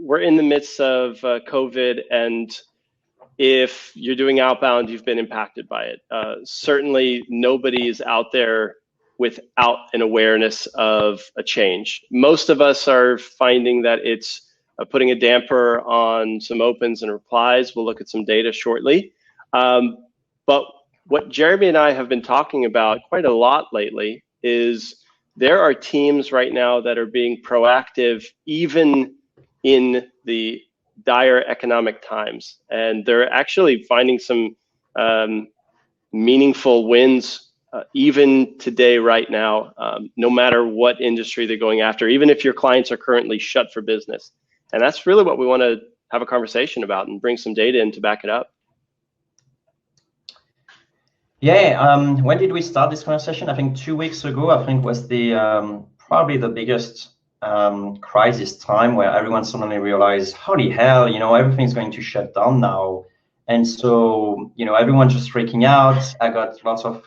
we're in the midst of COVID, and if you're doing outbound, you've been impacted by it. Certainly, nobody is out there without an awareness of a change. Most of us are finding that it's putting a damper on some opens and replies. We'll look at some data shortly. But what Jeremy and I have been talking about quite a lot lately is there are teams right now that are being proactive even in the dire economic times. And they're actually finding some meaningful wins even today, right now, no matter what industry they're going after, even if your clients are currently shut for business. And that's really what we want to have a conversation about and bring some data in to back it up. Yeah, when did we start this conversation? I think 2 weeks ago, I think was the probably the biggest crisis time where everyone suddenly realized, holy hell, everything's going to shut down now. And so, everyone just freaking out. I got lots of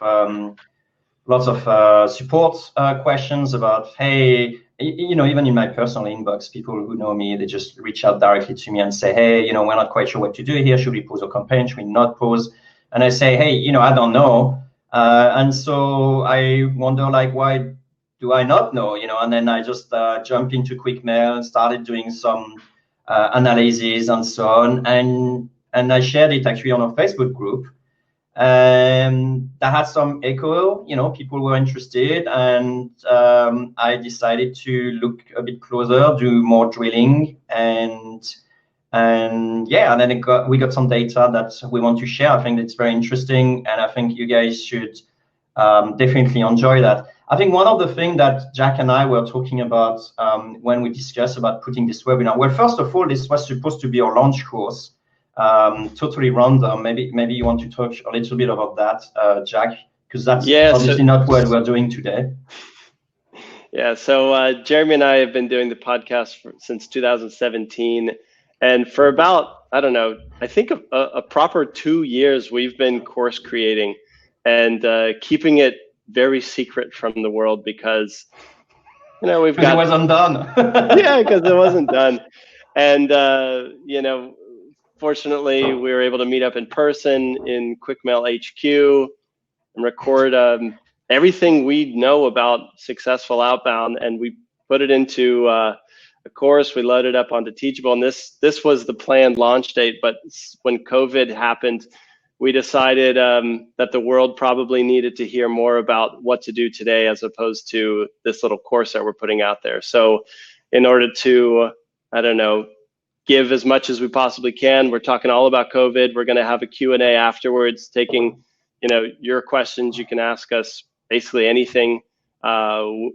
support questions about, hey, even in my personal inbox, people who know me, they just reach out directly to me and say, hey, we're not quite sure what to do here. Should we pause a campaign? Should we not pause? And I say, hey, I don't know. And so I wonder, like, why do I not know? And then I just jumped into quick mail, started doing some analysis and so on. And I shared it actually on a Facebook group. And that had some echo, people were interested. And I decided to look a bit closer, do more drilling. And then we got some data that we want to share. I think it's very interesting. And I think you guys should definitely enjoy that. I think one of the things that Jack and I were talking about when we discussed about putting this webinar, well, first of all, this was supposed to be our launch course, totally random. Maybe you want to talk a little bit about that, Jack, because that's obviously not what we're doing today. Yeah, so Jeremy and I have been doing the podcast since 2017. And for about, I don't know, I think a proper 2 years, we've been course creating and keeping it very secret from the world because, we've got... It wasn't done. Yeah, because it wasn't done. And, fortunately, we were able to meet up in person in QuickMail HQ and record everything we know about successful outbound. And we put it into a course. We loaded up onto Teachable. And this was the planned launch date. But when COVID happened, we decided that the world probably needed to hear more about what to do today as opposed to this little course that we're putting out there. So in order to, give as much as we possibly can, we're talking all about COVID. We're going to have a Q&A afterwards, taking, your questions. You can ask us basically anything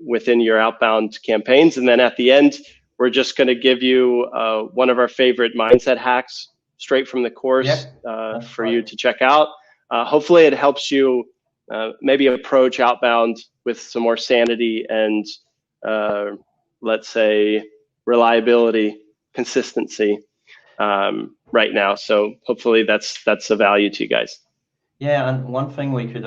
within your outbound campaigns. And then at the end, we're just going to give you one of our favorite mindset hacks straight from the course for you to check out. Hopefully it helps you maybe approach outbound with some more sanity and let's say reliability, consistency right now. So hopefully that's a value to you guys. Yeah, and one thing we could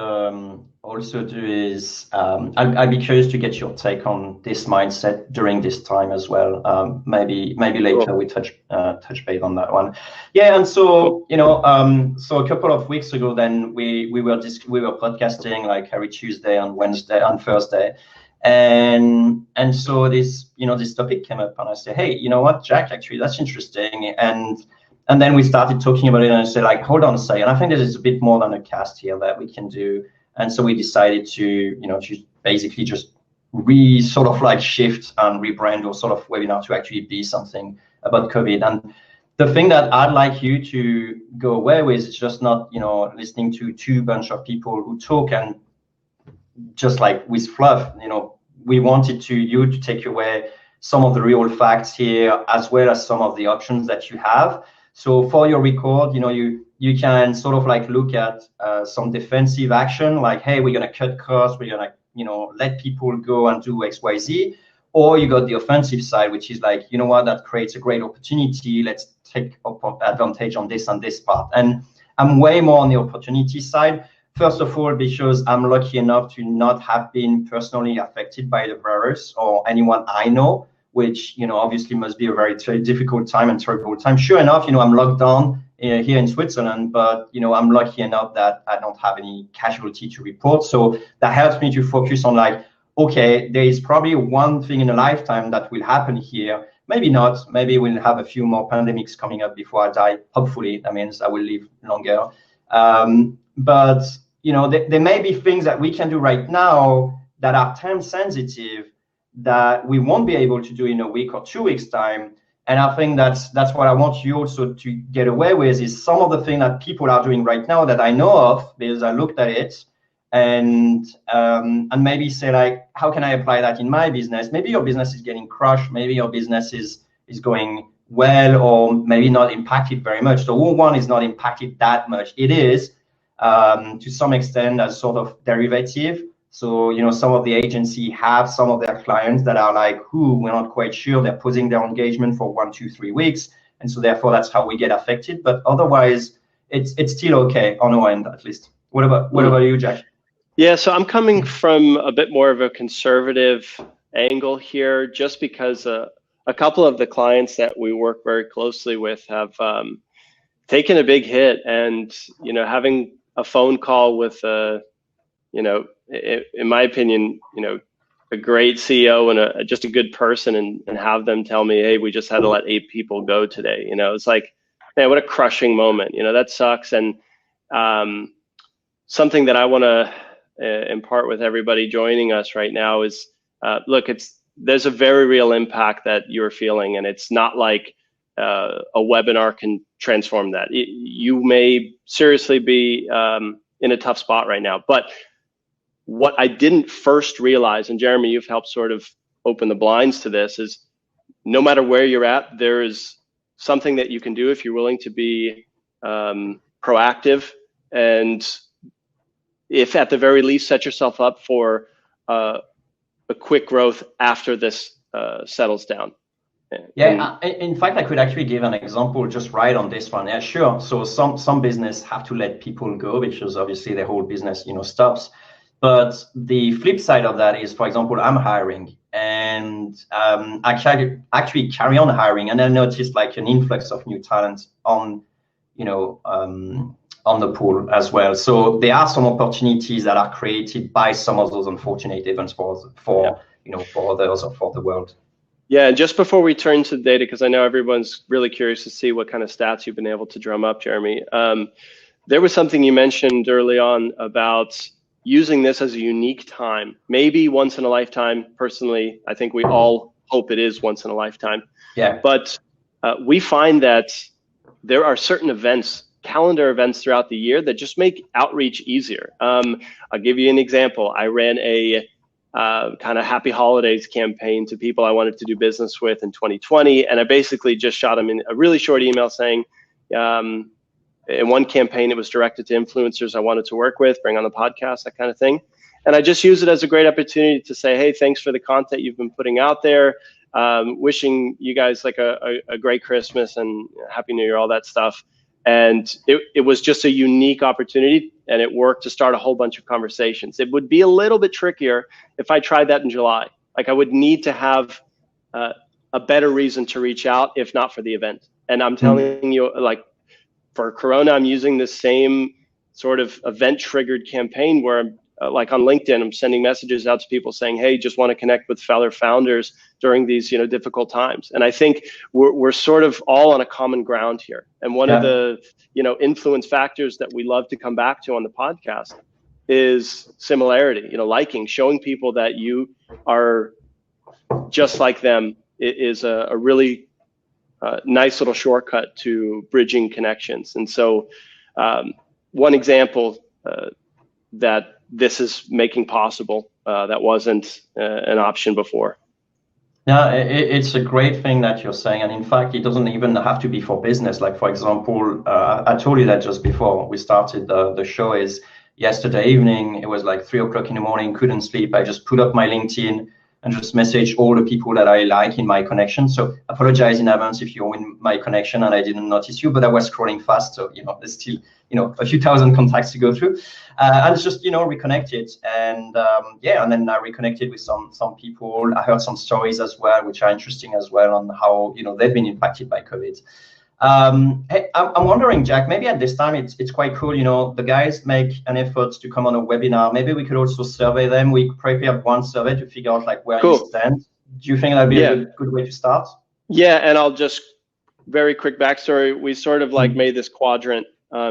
also do is I'd be curious to get your take on this mindset during this time as well. Maybe later cool. We touch base on that one. Yeah, and so so a couple of weeks ago, then we were podcasting like every Tuesday and Wednesday and Thursday, and so this this topic came up, and I said, hey, you know what, Jack, actually that's interesting, and then we started talking about it, and I said, like, hold on a second. I think there's a bit more than a cast here that we can do. And so we decided to, to basically just sort of like shift and rebrand or sort of webinar to actually be something about COVID. And the thing that I'd like you to go away with is just not, listening to two bunch of people who talk and just like with fluff, we wanted you to take away some of the real facts here, as well as some of the options that you have. So for your record, you can sort of like look at some defensive action, like, hey, we're going to cut costs, we're going to, let people go and do X, Y, Z. Or you got the offensive side, which is like, that creates a great opportunity. Let's take advantage on this and this part. And I'm way more on the opportunity side. First of all, because I'm lucky enough to not have been personally affected by the virus or anyone I know. which, obviously must be a very difficult time and terrible time. Sure enough, I'm locked down here in Switzerland, but, I'm lucky enough that I don't have any casualty to report. So that helps me to focus on like, okay, there is probably one thing in a lifetime that will happen here. Maybe not. Maybe we'll have a few more pandemics coming up before I die. Hopefully, that means I will live longer. But, there may be things that we can do right now that are time sensitive that we won't be able to do in a week or 2 weeks time. And I think that's what I want you also to get away with, is some of the things that people are doing right now that I know of because I looked at it, and maybe say like, how can I apply that in my business? Maybe your business is getting crushed. Maybe your business is going well, or maybe not impacted very much. So one is not impacted that much. It is to some extent as sort of derivative. So, some of the agency have some of their clients that are like, we're not quite sure. They're pausing their engagement for 1, 2, 3 weeks. And so therefore that's how we get affected. But otherwise it's still okay on our end, at least. What about you, Jack? Yeah, so I'm coming from a bit more of a conservative angle here, just because a couple of the clients that we work very closely with have taken a big hit, and having a phone call with in my opinion, a great CEO and just a good person, and have them tell me, hey, we just had to let 8 people go today. It's like, man, what a crushing moment. That sucks. And something that I want to impart with everybody joining us right now is, look, there's a very real impact that you're feeling, and it's not like a webinar can transform that. You may seriously be in a tough spot right now, but what I didn't first realize, and Jeremy, you've helped sort of open the blinds to this, is no matter where you're at, there is something that you can do if you're willing to be proactive, and if at the very least set yourself up for a quick growth after this settles down. Yeah, in fact, I could actually give an example just right on this one. Yeah, sure. So some business have to let people go because obviously their whole business, stops. But the flip side of that is, for example, I'm hiring, and actually carry on hiring, and I noticed like an influx of new talent on the pool as well. So there are some opportunities that are created by some of those unfortunate events for others or for the world. Yeah, and just before we turn to the data, because I know everyone's really curious to see what kind of stats you've been able to drum up, Jeremy. There was something you mentioned early on about using this as a unique time, maybe once in a lifetime. Personally, I think we all hope it is once in a lifetime. Yeah. But we find that there are certain events, calendar events throughout the year that just make outreach easier. I'll give you an example. I ran a kind of happy holidays campaign to people I wanted to do business with in 2020. And I basically just shot them in a really short email saying, in one campaign, it was directed to influencers I wanted to work with, bring on the podcast, that kind of thing. And I just use it as a great opportunity to say, hey, thanks for the content you've been putting out there. Wishing you guys like a great Christmas and Happy New Year, all that stuff. And it was just a unique opportunity, and it worked to start a whole bunch of conversations. It would be a little bit trickier if I tried that in July. Like I would need to have a better reason to reach out, if not for the event. And I'm telling you, like for Corona, I'm using the same sort of event-triggered campaign where like on LinkedIn, I'm sending messages out to people saying, hey, just want to connect with fellow founders during these, difficult times. And I think we're sort of all on a common ground here. And one of the, influence factors that we love to come back to on the podcast is similarity, liking, showing people that you are just like them is a really nice little shortcut to bridging connections. And so one example that this is making possible that wasn't an option before. Yeah, it's a great thing that you're saying. And in fact, it doesn't even have to be for business. Like, for example, I told you that just before we started the show is yesterday evening, it was like 3 o'clock in the morning, couldn't sleep. I just put up my LinkedIn and just message all the people that I like in my connection. So apologize in advance if you're in my connection and I didn't notice you, but I was scrolling fast, so there's still a few thousand contacts to go through. I was just reconnected, and and then I reconnected with some people. I heard some stories as well, which are interesting as well, on how they've been impacted by COVID. Hey, I'm wondering, Jack, maybe at this time it's quite cool, the guys make an effort to come on a webinar. Maybe we could also survey them. We prepared one survey to figure out like where you stand. Do you think that'd be a good way to start? Yeah, and I'll just very quick backstory. We sort of like made this quadrant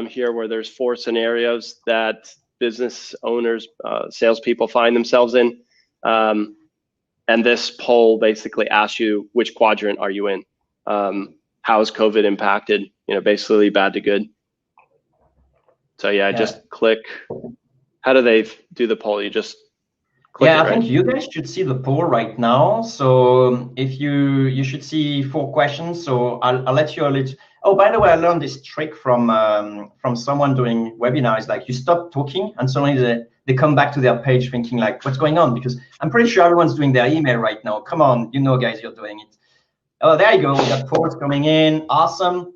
here where there's 4 scenarios that business owners, salespeople find themselves in. And this poll basically asks you, which quadrant are you in? How has COVID impacted, basically bad to good. So just click. How do they do the poll? You just click I think you guys should see the poll right now. So if you should see 4 questions. So I'll let you a little. Oh, by the way, I learned this trick from someone doing webinars. Like, you stop talking and suddenly they come back to their page thinking like, what's going on? Because I'm pretty sure everyone's doing their email right now. Come on, guys, you're doing it. Oh, there you go. We got polls coming in. Awesome.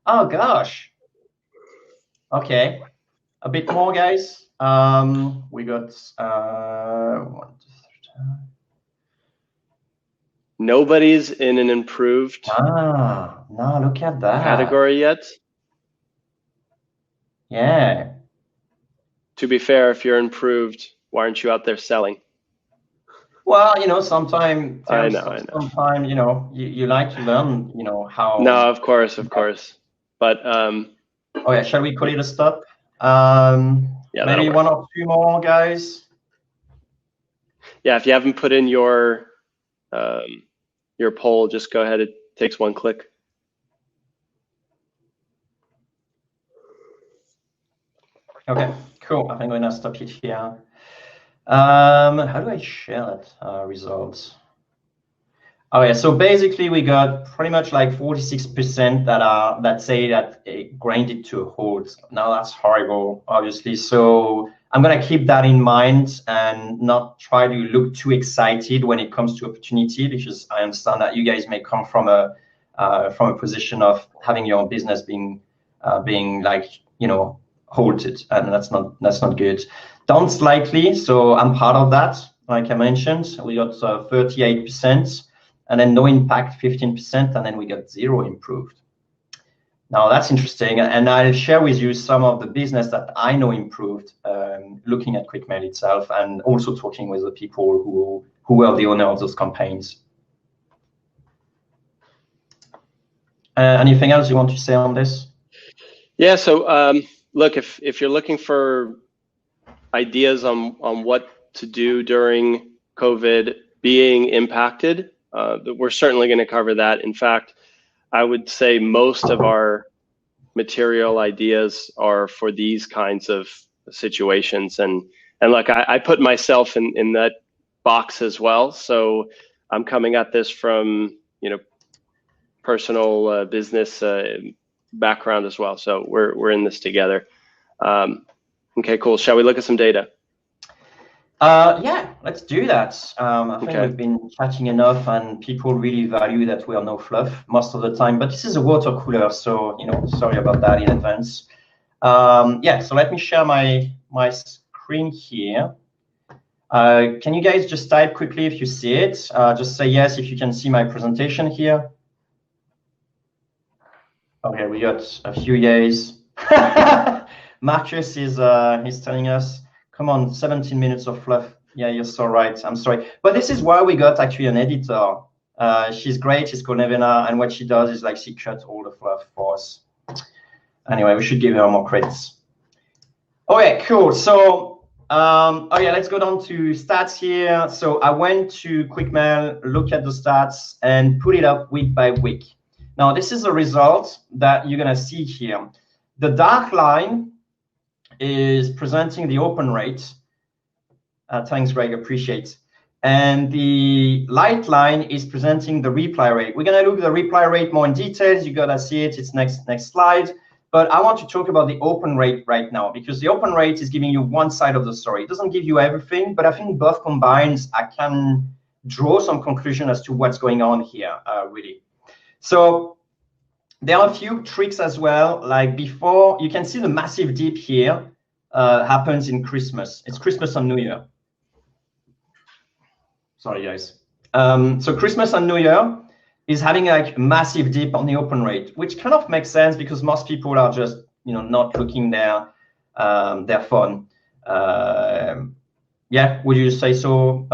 Oh gosh. Okay, a bit more, guys. We got 1, 2, 3. Nobody's in an improved no, look at that category yet. Yeah. To be fair, if you're improved, why aren't you out there selling? Well, sometimes I know. Sometimes, you like to learn, how. No, of course. But oh yeah, shall we call it a stop? Maybe 1 or 2 more, guys. Yeah, if you haven't put in your poll, just go ahead. It takes 1 click. Okay, cool. I think we're gonna stop it here. How do I share that results? Oh yeah, so basically we got pretty much like 46% that say that it grinded to a halt. Now that's horrible, obviously. So I'm gonna keep that in mind and not try to look too excited when it comes to opportunity, because I understand that you guys may come from a position of having your business being like halted, and that's not good. Down slightly, so I'm part of that. Like I mentioned, we got 38%. And then no impact, 15%, and then we got 0 improved. Now that's interesting, and I'll share with you some of the business that I know improved, looking at QuickMail itself, and also talking with the people who were the owner of those campaigns. Anything else you want to say on this? Yeah. So look, if you're looking for ideas on what to do during COVID being impacted, we're certainly going to cover that. In fact, I would say most of our material ideas are for these kinds of situations. And look, I put myself in that box as well. So I'm coming at this from, personal business background as well. So we're in this together. Okay, cool. Shall we look at some data? Yeah, let's do that. I think we've been chatting enough, and people really value that we are no fluff most of the time. But this is a water cooler, so sorry about that in advance. Yeah, so let me share my screen here. Can you guys just type quickly if you see it? Just say yes if you can see my presentation here. Okay, we got a few yays. Marcus is telling us, come on, 17 minutes of fluff. Yeah, you're so right. I'm sorry. But this is why we got actually an editor. She's great. She's called Nevena. And what she does is like she cuts all the fluff for us. Anyway, we should give her more credits. Okay, cool. So, let's go down to stats here. So I went to QuickMail, look at the stats, and put it up week by week. Now, this is a result that you're going to see here. The dark line is presenting the open rate. Thanks, Greg, appreciate. And the light line is presenting the reply rate. We're going to look at the reply rate more in details. You got to see it. It's next slide. But I want to talk about the open rate right now, because the open rate is giving you one side of the story. It doesn't give you everything, but I think both combined can draw some conclusion as to what's going on here, really. So there are a few tricks as well. Like before, you can see the massive dip here happens in Christmas. It's Christmas and New Year. Sorry, guys. So Christmas and New Year is having like a massive dip on the open rate, which kind of makes sense because most people are just, you know, not looking their phone. Yeah, would you say so,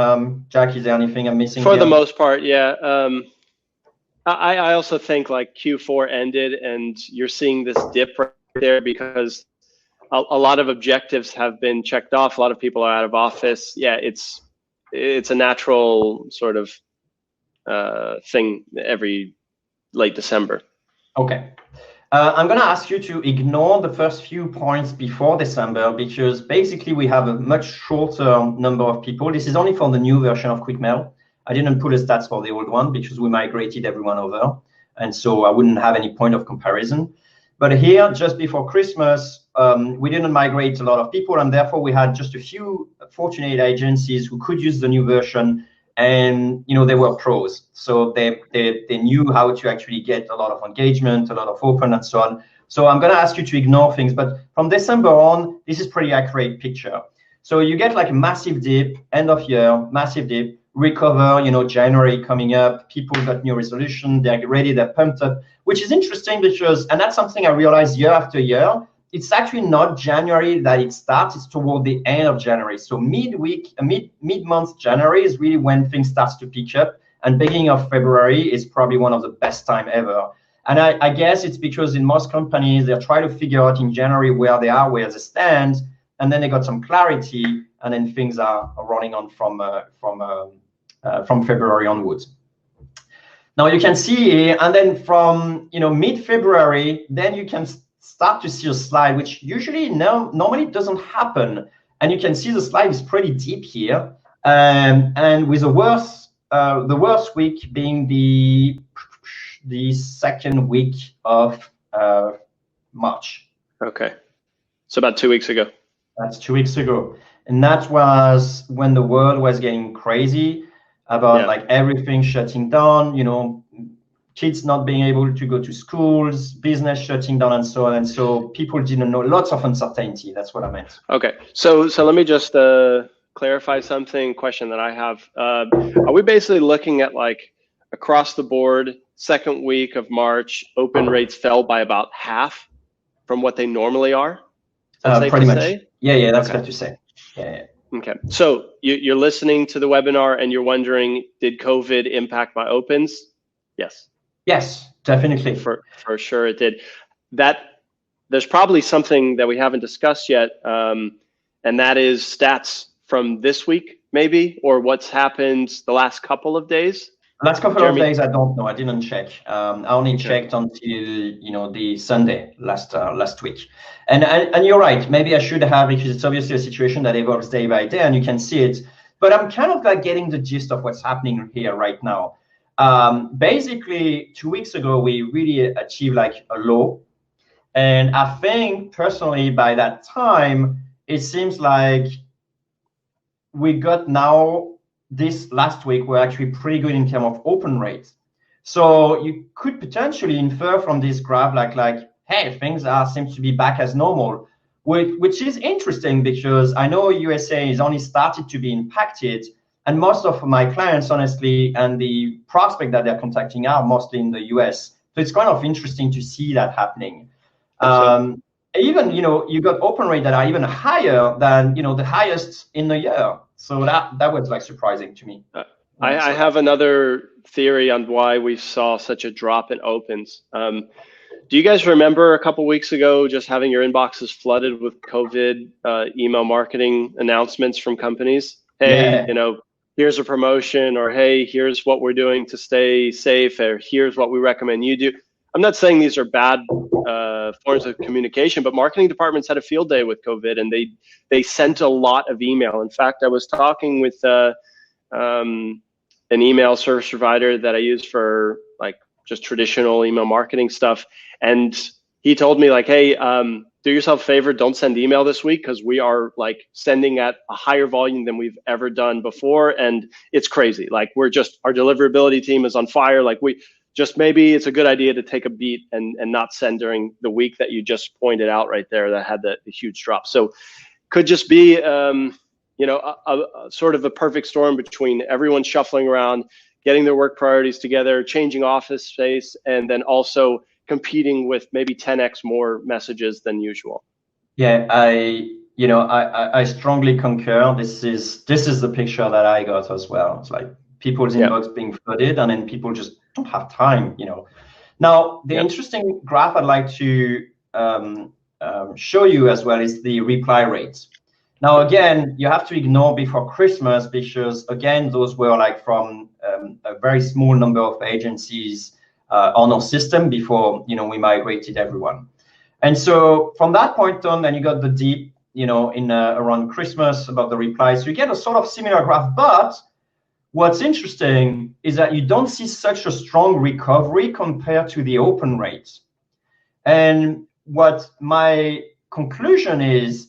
Jack? Is there anything I'm missing? For the most part, yeah. I also think like Q4 ended and you're seeing this dip right there because a lot of objectives have been checked off. A lot of people are out of office. Yeah, it's a natural sort of thing every late December. Okay. I'm going to ask you to ignore the first few points before December because basically we have a much shorter number of people. This is only for the new version of QuickMail. I didn't put the stats for the old one because we migrated everyone over. And so I wouldn't have any point of comparison. But here, just before Christmas, we didn't migrate a lot of people. And therefore, we had just a few fortunate agencies who could use the new version. And, you know, they were pros. So they knew how to actually get a lot of engagement, a lot of open and so on. So I'm going to ask you to ignore things. But from December on, this is pretty accurate picture. So you get like a massive dip, end of year, massive dip, recover, you know, January coming up, people got new resolution, they're ready, they're pumped up, which is interesting because, and that's something I realized year after year, it's actually not January that it starts, it's toward the end of January. So mid-month January is really when things starts to pick up, and beginning of February is probably one of the best time ever. And I guess it's because in most companies, they're trying to figure out in January where they are, where they stand, and then they got some clarity, and then things are running on from February onwards. Now you can see here, and then from, you know, mid-February, then you can start to see a slide, which usually normally doesn't happen. And you can see the slide is pretty deep here, and with the worst week being the second week of March. Okay, so about 2 weeks ago. That's 2 weeks ago, and that was when the world was getting crazy about like everything shutting down, you know, kids not being able to go to schools, business shutting down, and so on. And so people didn't know, lots of uncertainty. That's what I meant. Okay, so let me just clarify something, question that I have. Are we basically looking at like across the board, second week of March, open rates fell by about half from what they normally are? Pretty much. Say? Yeah, that's fair to say. Yeah. Okay, so you're listening to the webinar and you're wondering, did COVID impact my opens? Yes. Yes, definitely. For sure it did. There's probably something that we haven't discussed yet, and that is stats from this week, maybe, or what's happened the last couple of days. Last couple of days, I don't know. I didn't check. I only checked until, you know, the Sunday last week. And you're right. Maybe I should have, because it's obviously a situation that evolves day by day, and you can see it. But I'm kind of like getting the gist of what's happening here right now. Basically, 2 weeks ago, we really achieved like a low. And I think personally, by that time, it seems like we got now, this last week, we're actually pretty good in terms of open rates. So you could potentially infer from this graph, like, hey, things seems to be back as normal, which is interesting because I know USA is only started to be impacted, and most of my clients, honestly, and the prospect that they're contacting are mostly in the US. So it's kind of interesting to see that happening. Even, you know, you got open rate that are even higher than, you know, the highest in the year. So that was like surprising to me. I have another theory on why we saw such a drop in opens. Do you guys remember a couple weeks ago just having your inboxes flooded with COVID email marketing announcements from companies? Hey, you know, here's a promotion, or hey, here's what we're doing to stay safe, or here's what we recommend you do. I'm not saying these are bad forms of communication, but marketing departments had a field day with COVID, and they sent a lot of email. In fact, I was talking with an email service provider that I use for like just traditional email marketing stuff, and he told me like, hey, do yourself a favor, don't send email this week, because we are like sending at a higher volume than we've ever done before. And it's crazy. Like our deliverability team is on fire. Like maybe it's a good idea to take a beat and not send during the week that you just pointed out right there that had the huge drop. So could just be, a sort of a perfect storm between everyone shuffling around, getting their work priorities together, changing office space, and then also competing with maybe 10x more messages than usual. Yeah, I strongly concur. This is the picture that I got as well. It's like people's inbox being flooded, and then people just don't have time. Now the interesting graph I'd like to show you as well is the reply rates. Now again, you have to ignore before Christmas, because again, those were like from a very small number of agencies on our system before we migrated everyone. And so from that point on, then you got the dip in around Christmas about the replies. So you get a sort of similar graph, but what's interesting is that you don't see such a strong recovery compared to the open rates. And what my conclusion is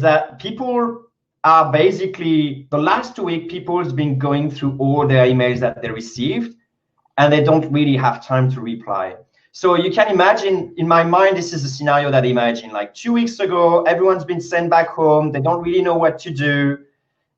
that people are basically, the last 2 weeks, people have been going through all their emails that they received, and they don't really have time to reply. So you can imagine, in my mind, this is a scenario that I imagine like 2 weeks ago, everyone's been sent back home. They don't really know what to do.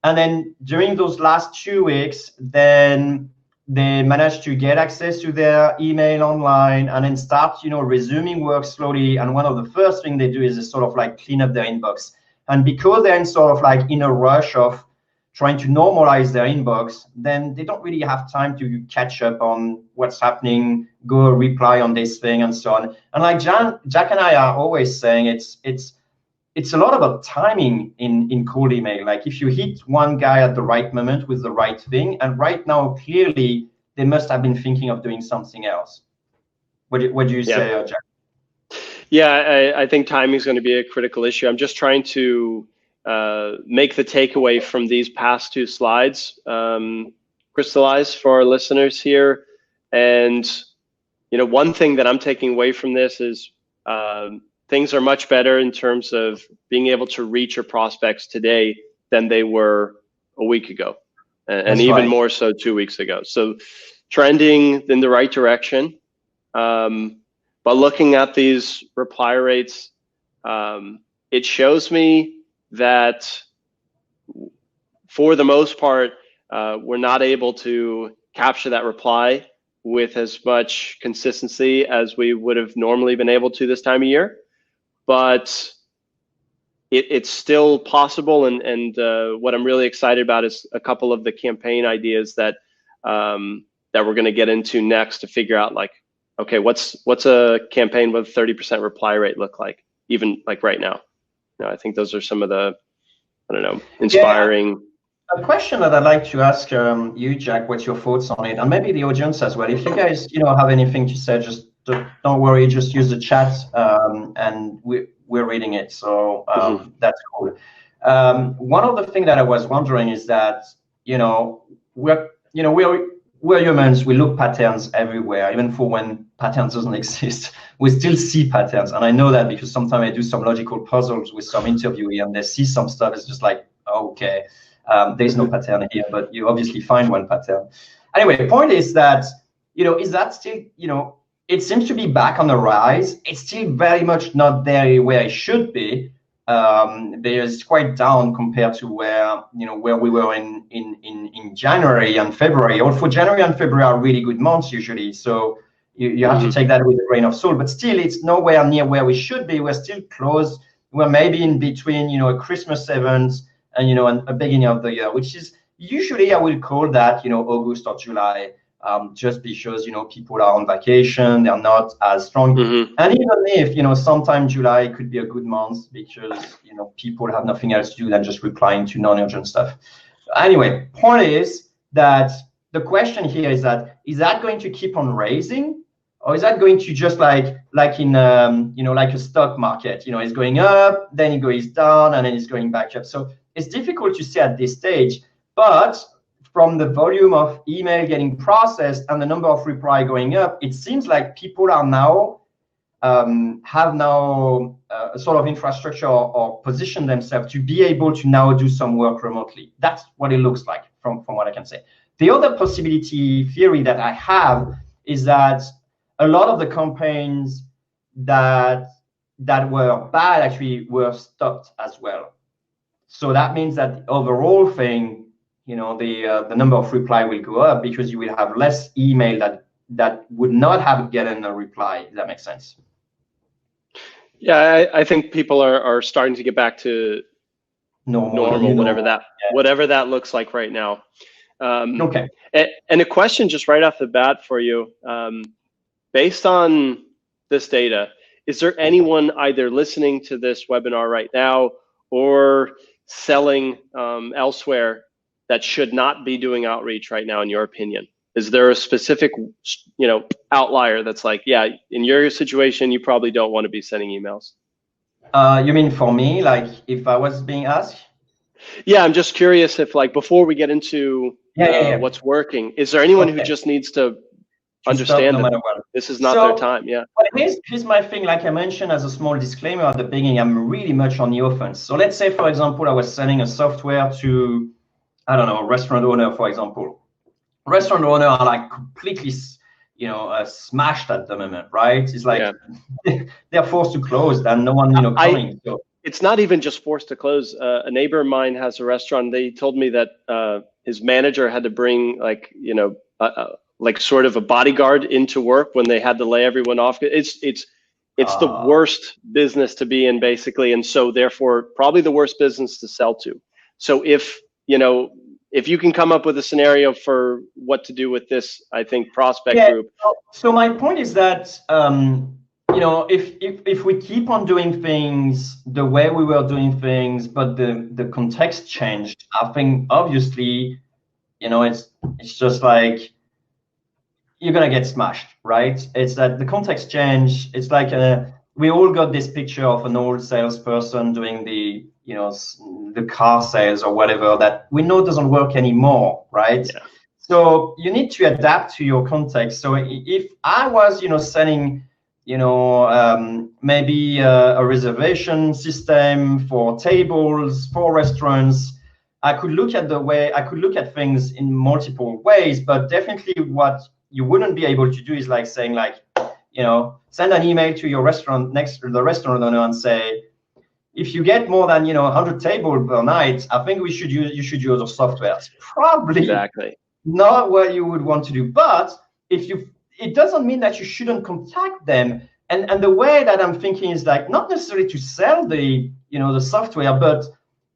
And then during those last 2 weeks, then they managed to get access to their email online and then start, resuming work slowly. And one of the first things they do is sort of like clean up their inbox. And because they're in sort of like in a rush of trying to normalize their inbox, then they don't really have time to catch up on what's happening, go reply on this thing and so on. And like Jack and I are always saying, it's a lot about timing in cold email. Like if you hit one guy at the right moment with the right thing, and right now, clearly, they must have been thinking of doing something else. What do you say, Jack? Yeah, I think timing is going to be a critical issue. I'm just trying to make the takeaway from these past two slides crystallize for our listeners here. And, one thing that I'm taking away from this is things are much better in terms of being able to reach your prospects today than they were a week ago, and even more so 2 weeks ago. So trending in the right direction. But looking at these reply rates, it shows me that for the most part, we're not able to capture that reply with as much consistency as we would have normally been able to this time of year. But it's still possible. And what I'm really excited about is a couple of the campaign ideas that we're going to get into next to figure out, like, okay, what's a campaign with 30% reply rate look like, even like right now? I think those are some of the, inspiring. Yeah. A question that I'd like to ask you, Jack, what's your thoughts on it? And maybe the audience as well. If you guys, have anything to say, just don't worry, just use the chat and we're reading it. So that's cool. One of the things that I was wondering is that, we're humans, we look patterns everywhere, even for when patterns doesn't exist. We still see patterns. And I know that because sometimes I do some logical puzzles with some interviewee and they see some stuff, it's just like, okay, there's no pattern here, but you obviously find one pattern. Anyway, the point is that, is that still, it seems to be back on the rise. It's still very much not there where it should be. It's quite down compared to where we were in January and February. Also, January and February are really good months usually, so you have to take that with a grain of salt. But still, it's nowhere near where we should be. We're still close. We're maybe in between, a Christmas event and and a beginning of the year, which is usually I will call that August or July. Just because people are on vacation, they're not as strong. And even if sometime July could be a good month because people have nothing else to do than just replying to non-urgent stuff. Anyway, point is that the question here is that going to keep on raising, or is that going to just like in like a stock market, it's going up, then it goes down, and then it's going back up. So it's difficult to say at this stage, but from the volume of email getting processed and the number of reply going up, it seems like people are now have now a sort of infrastructure or position themselves to be able to now do some work remotely. That's what it looks like from what I can say. The other possibility theory that I have is that a lot of the campaigns that were bad actually were stopped as well. So that means that the overall thing, the number of reply will go up because you will have less email that would not have gotten a reply. If that makes sense. Yeah, I think people are starting to get back to normal, whatever that looks like right now. Okay. And a question just right off the bat for you, based on this data, is there anyone either listening to this webinar right now or selling elsewhere that should not be doing outreach right now, in your opinion? Is there a specific, outlier that's like, yeah, in your situation, you probably don't want to be sending emails? You mean for me, like if I was being asked? Yeah, I'm just curious if, like, before we get into what's working, is there anyone who just needs to understand that this is not their time? Yeah. Well, here's my thing. Like I mentioned as a small disclaimer at the beginning, I'm really much on the offense. So let's say, for example, I was selling a software to, I don't know, a restaurant owner, for example. Restaurant owner are like completely, smashed at the moment, right? It's like they're forced to close and no one, coming. So it's not even just forced to close. A neighbor of mine has a restaurant. They told me that his manager had to bring like sort of a bodyguard into work when they had to lay everyone off. It's the worst business to be in, basically, and so therefore probably the worst business to sell to. So if you can come up with a scenario for what to do with this, I think, prospect group. So my point is that if we keep on doing things the way we were doing things, but the context changed, I think obviously, it's just like you're gonna get smashed, right? It's that the context change. It's like we all got this picture of an old salesperson doing the car sales or whatever that we know doesn't work anymore, right? Yeah. So you need to adapt to your context. So if I was, selling, maybe a reservation system for tables for restaurants, I could look at things in multiple ways, but definitely what you wouldn't be able to do is like saying send an email to your restaurant the restaurant owner and say, if you get more than 100 tables per night, I think you should use our software. It's probably exactly not what you would want to do. But it doesn't mean that you shouldn't contact them. And the way that I'm thinking is like not necessarily to sell the software, but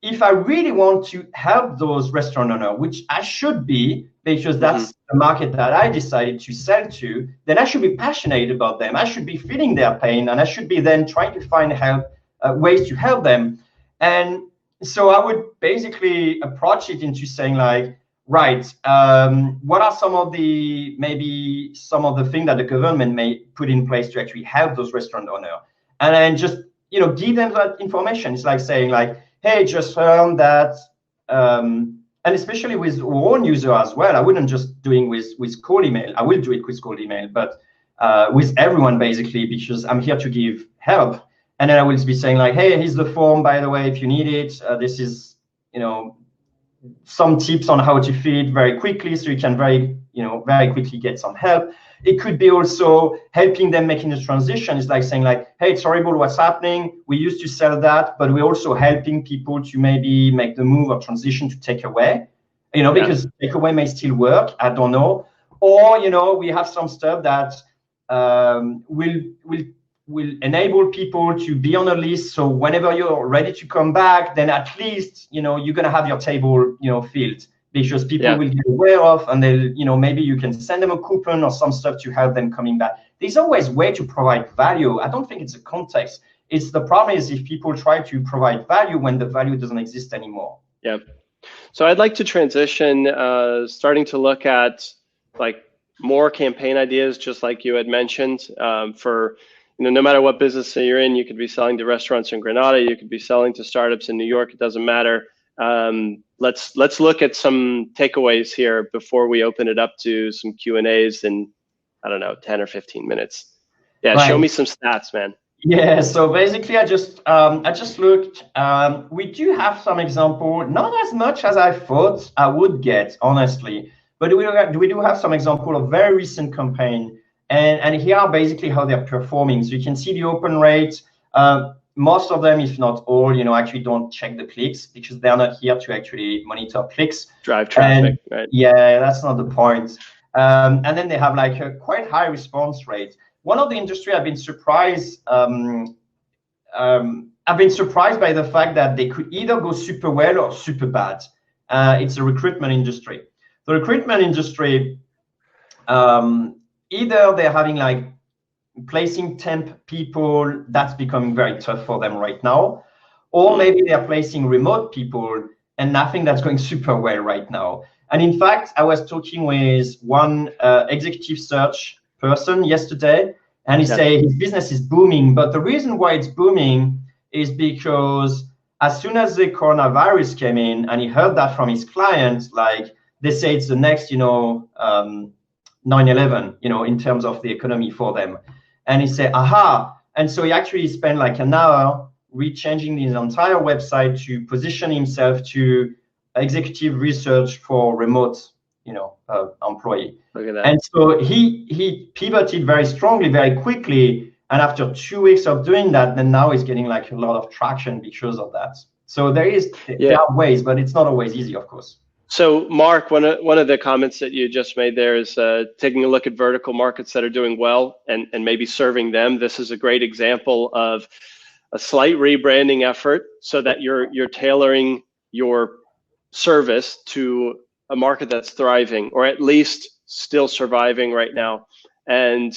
if I really want to help those restaurant owners, which I should be, because that's the market that I decided to sell to, then I should be passionate about them. I should be feeling their pain, and I should be then trying to find ways to help them. And so I would basically approach it into saying like, right, what are some of the things that the government may put in place to actually help those restaurant owners? And then just, give them that information. It's like saying like, hey, just found that, and especially with our own user as well, I wouldn't just doing with cold email. I will do it with cold email, but with everyone basically, because I'm here to give help. And then I will be saying like, hey, here's the form, by the way, if you need it. This is, some tips on how to fill it very quickly, so you can very quickly get some help. It could be also helping them making the transition. It's like saying like, hey, it's horrible what's happening. We used to sell that, but we're also helping people to maybe make the move or transition to takeaway, because takeaway may still work. I don't know. Or, we have some stuff that will enable people to be on a list. So whenever you're ready to come back, then at least, you're going to have your table, filled, because people will be aware of, and they'll, maybe you can send them a coupon or some stuff to help them coming back. There's always a way to provide value. I don't think it's a context. It's the problem is if people try to provide value when the value doesn't exist anymore. Yeah. So I'd like to transition, starting to look at like more campaign ideas, just like you had mentioned, for no matter what business you're in. You could be selling to restaurants in Grenada, you could be selling to startups in New York, it doesn't matter. Let's look at some takeaways here before we open it up to some Q&As in, I don't know, 10 or 15 minutes. Yeah, Right. show me some stats, man. Yeah, so basically I just looked. We do have some example, not as much as I thought I would get, honestly, but we do have some example of very recent campaign, and here are basically how they're performing. So you can see the open rate. Most of them, if not all, actually don't check the clicks because they're not here to actually monitor clicks. Drive traffic, right? Yeah, that's not the point. And then they have like a quite high response rate. One of the industry I've been surprised. I've been surprised by the fact that they could either go super well or super bad. It's a recruitment industry. The recruitment industry, either they're having like placing temp people, that's becoming very tough for them right now, or maybe they're placing remote people, and nothing that's going super well right now. And in fact, I was talking with one executive search person yesterday, and he said his business is booming, but the reason why it's booming is because as soon as the coronavirus came in, and he heard that from his clients, like they say it's the next, 9/11, in terms of the economy for them. And he said, aha. And so he actually spent like an hour rechanging his entire website to position himself to executive research for remote, employee. Look at that. And so he pivoted very strongly, very quickly. And after 2 weeks of doing that, then now he's getting like a lot of traction because of that. So there are ways, but it's not always easy, of course. So Mark, one of the comments that you just made there is taking a look at vertical markets that are doing well and maybe serving them. This is a great example of a slight rebranding effort so that you're tailoring your service to a market that's thriving, or at least still surviving right now. And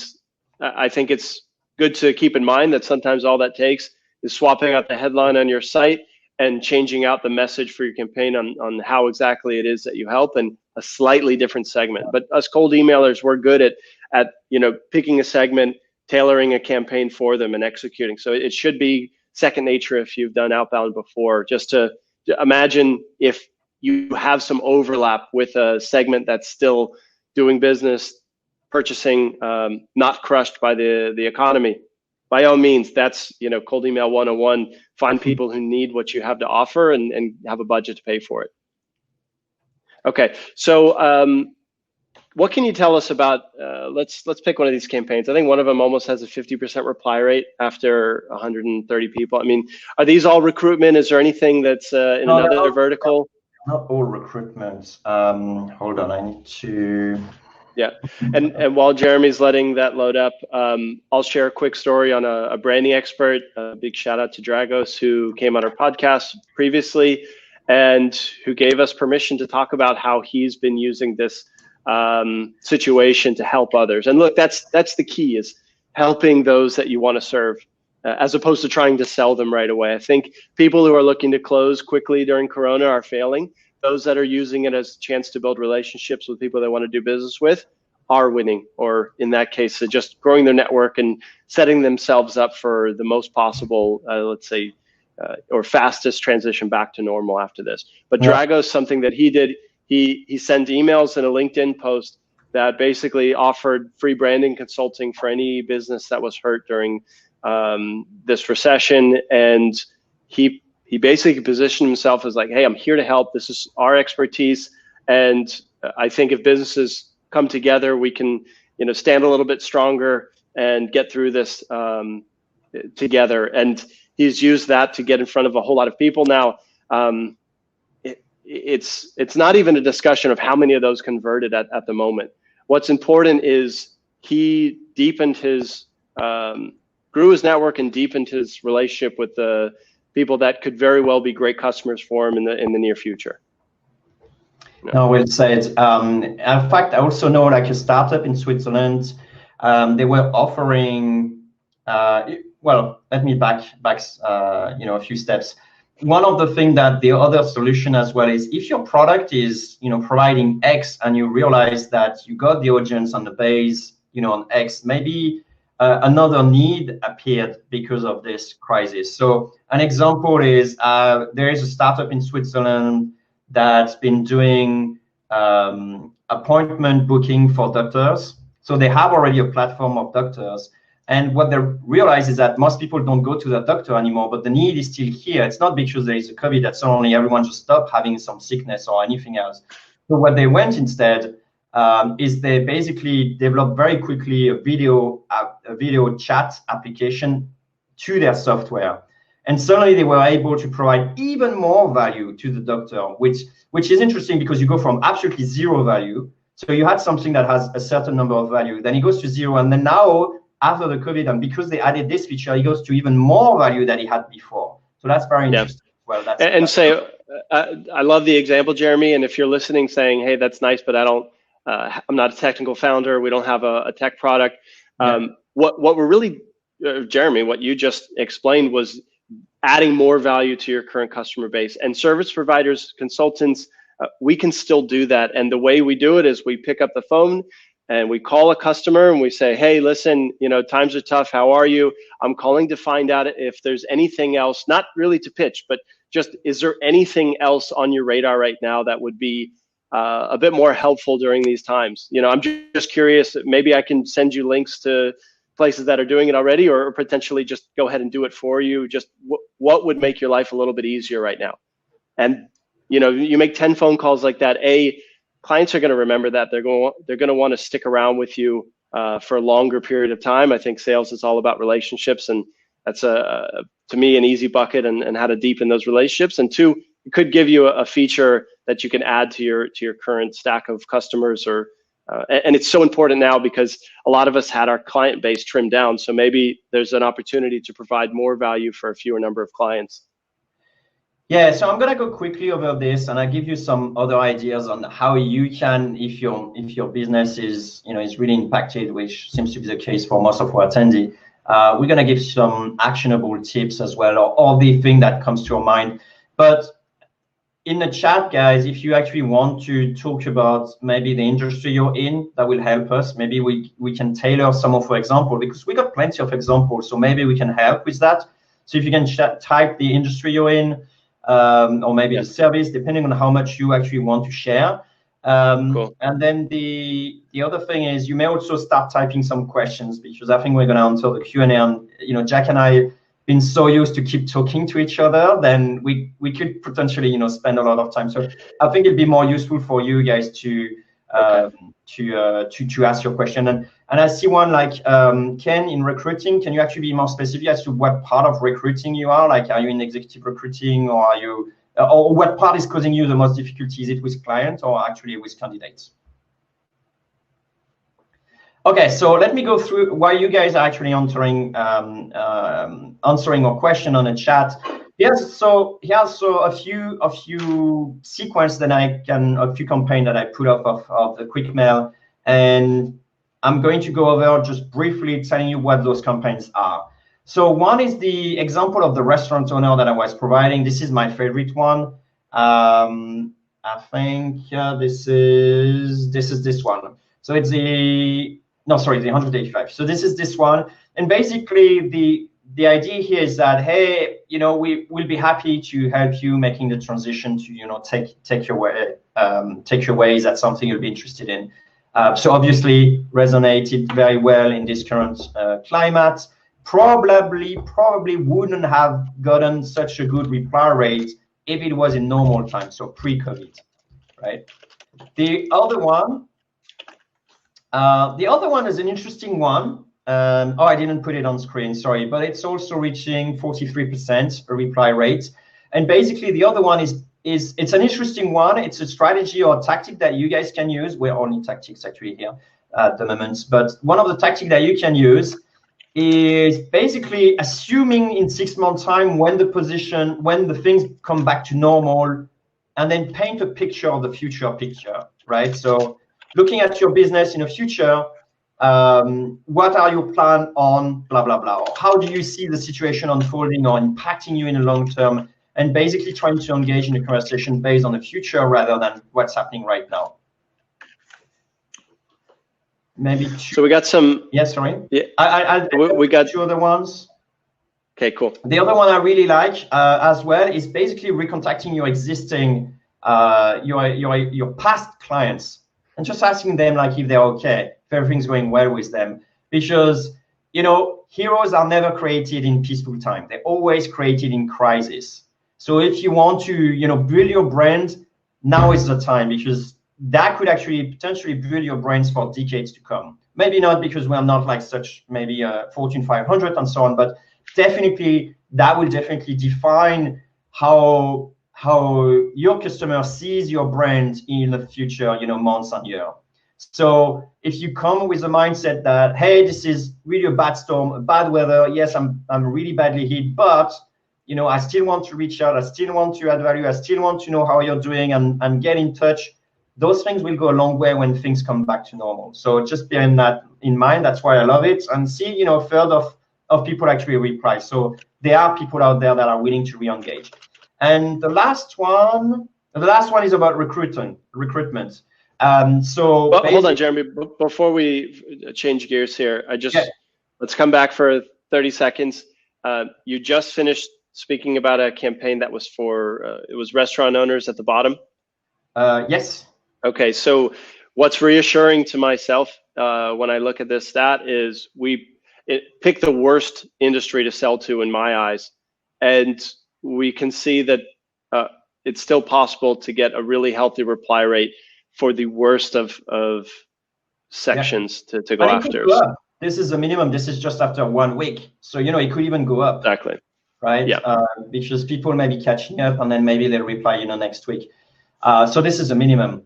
I think it's good to keep in mind that sometimes all that takes is swapping out the headline on your site and changing out the message for your campaign on how exactly it is that you help, and a slightly different segment. But us cold emailers, we're good at picking a segment, tailoring a campaign for them, and executing. So it should be second nature if you've done outbound before. Just to imagine if you have some overlap with a segment that's still doing business, purchasing, not crushed by the economy. By all means, that's cold email 101. Find people who need what you have to offer and have a budget to pay for it. Okay, so what can you tell us about? Let's pick one of these campaigns. I think one of them almost has a 50% reply rate after 130 people. I mean, are these all recruitment? Is there anything that's in another vertical? Not all recruitment. Hold on, I need to. Yeah, and while Jeremy's letting that load up, I'll share a quick story on a branding expert. A big shout out to Dragos, who came on our podcast previously and who gave us permission to talk about how he's been using this situation to help others. And look, that's the key, is helping those that you want to serve, as opposed to trying to sell them right away. I think people who are looking to close quickly during Corona are failing. Those that are using it as a chance to build relationships with people they want to do business with are winning, or in that case, just growing their network and setting themselves up for the most possible, let's say, or fastest transition back to normal after this. But Dragos, something that he did, he sent emails and a LinkedIn post that basically offered free branding consulting for any business that was hurt during this recession. And he basically positioned himself as like, hey, I'm here to help. This is our expertise. And I think if businesses come together, we can, stand a little bit stronger and get through this together. And he's used that to get in front of a whole lot of people. Now, it's not even a discussion of how many of those converted at the moment. What's important is he deepened his, grew his network and deepened his relationship with the people that could very well be great customers for him in the near future. No, well said. In fact, I also know like a startup in Switzerland. They were offering. Well, let me back a few steps. One of the things that the other solution as well is, if your product is providing X and you realize that you got the audience on the base on X, maybe another need appeared because of this crisis. So an example is there is a startup in Switzerland that's been doing appointment booking for doctors. So they have already a platform of doctors, And what they realize is that most people don't go to the doctor anymore, but the need is still here. It's not because there is a COVID that suddenly everyone just stopped having some sickness or anything else. So what they went instead is they basically developed very quickly a video chat application to their software. And suddenly they were able to provide even more value to the doctor, which is interesting because you go from absolutely zero value. So you had something that has a certain number of value, then it goes to zero. And then now, after the COVID, and because they added this feature, it goes to even more value than it had before. So that's very interesting. Well, I love the example, Jeremy. And if you're listening saying, hey, that's nice, but I'm not a technical founder, we don't have a tech product. What we're really, Jeremy, what you just explained was adding more value to your current customer base. And service providers, consultants, we can still do that. And the way we do it is we pick up the phone and we call a customer and we say, hey, listen, times are tough. How are you? I'm calling to find out if there's anything else, not really to pitch, but just, is there anything else on your radar right now that would be a bit more helpful during these times? I'm just curious, maybe I can send you links to places that are doing it already, or potentially just go ahead and do it for you. Just what would make your life a little bit easier right now? And you make 10 phone calls like that, clients are going to remember that. They're going to want to stick around with you for a longer period of time. I think sales is all about relationships, and that's to me an easy bucket and how to deepen those relationships. And two, it could give you a feature that you can add to your current stack of customers, and it's so important now because a lot of us had our client base trimmed down. So maybe there's an opportunity to provide more value for a fewer number of clients. Yeah, so I'm gonna go quickly over this, and I give you some other ideas on how you can, if your business is really impacted, which seems to be the case for most of our attendees. We're gonna give some actionable tips as well, or the thing that comes to your mind. But in the chat, guys, if you actually want to talk about maybe the industry you're in, that will help us. Maybe we can tailor some of our example, because we got plenty of examples, so maybe we can help with that. So if you can type the industry you're in, or maybe the service, depending on how much you actually want to share. Cool. And then the other thing is, you may also start typing some questions, because I think we're going to answer the Q&A. And Jack and I been so used to keep talking to each other, then we could potentially spend a lot of time. So I think it'd be more useful for you guys to ask your question. And I see one like Ken, in recruiting, can you actually be more specific as to what part of recruiting you are? Like, are you in executive recruiting, or are you, or what part is causing you the most difficulty? Is it with clients or actually with candidates? Okay, so let me go through while you guys are actually answering our question on the chat. Here's a few sequence that a few campaign that I put up of the quick mail, and I'm going to go over just briefly telling you what those campaigns are. So one is the example of the restaurant owner that I was providing. This is my favorite one. I think this is this one. So it's the 185. So this is this one, and basically the idea here is that, hey, we will be happy to help you making the transition to take your way. Is that something you'll be interested in? So obviously resonated very well in this current climate. Probably wouldn't have gotten such a good reply rate if it was in normal times, so pre-COVID, right? The other one is an interesting one. I didn't put it on screen, sorry, but it's also reaching 43% reply rate. And basically the other one is it's an interesting one. It's a strategy or tactic that you guys can use. We're only tactics actually here at the moment, but one of the tactics that you can use is basically assuming in 6 months time when the things come back to normal, and then paint a picture of the future picture, right? So looking at your business in the future, what are your plans on blah, blah, blah? How do you see the situation unfolding or impacting you in the long term? And basically trying to engage in a conversation based on the future rather than what's happening right now. Maybe two. So we got some. Yes, sorry. Yeah. We got 2 other ones. Okay, cool. The other one I really like as well is basically recontacting your existing, your past clients, and just asking them like if they're okay, if everything's going well with them. Because heroes are never created in peaceful time. They're always created in crisis. So if you want to, build your brand, now is the time, because that could actually potentially build your brands for decades to come. Maybe not, because we're not like such maybe Fortune 500 and so on, but definitely that will definitely define how your customer sees your brand in the future, months and years. So if you come with a mindset that, hey, this is really a bad storm, a bad weather, yes, I'm really badly hit, but I still want to reach out, I still want to add value, I still want to know how you're doing and get in touch. Those things will go a long way when things come back to normal. So just bearing that in mind, that's why I love it. And see, a third of people actually reply. So there are people out there that are willing to re-engage. And the last one is about recruitment. Well, hold on, Jeremy. Before we change gears here, let's come back for 30 seconds. You just finished speaking about a campaign that was for it was restaurant owners at the bottom. Yes. Okay, so what's reassuring to myself when I look at this stat is we pick the worst industry to sell to in my eyes, and we can see that it's still possible to get a really healthy reply rate for the worst of sections to go after. This is a minimum. This is just after 1 week, so it could even go up. Exactly. Right. Yeah. Because people may be catching up, and then maybe they'll reply, next week. So this is a minimum.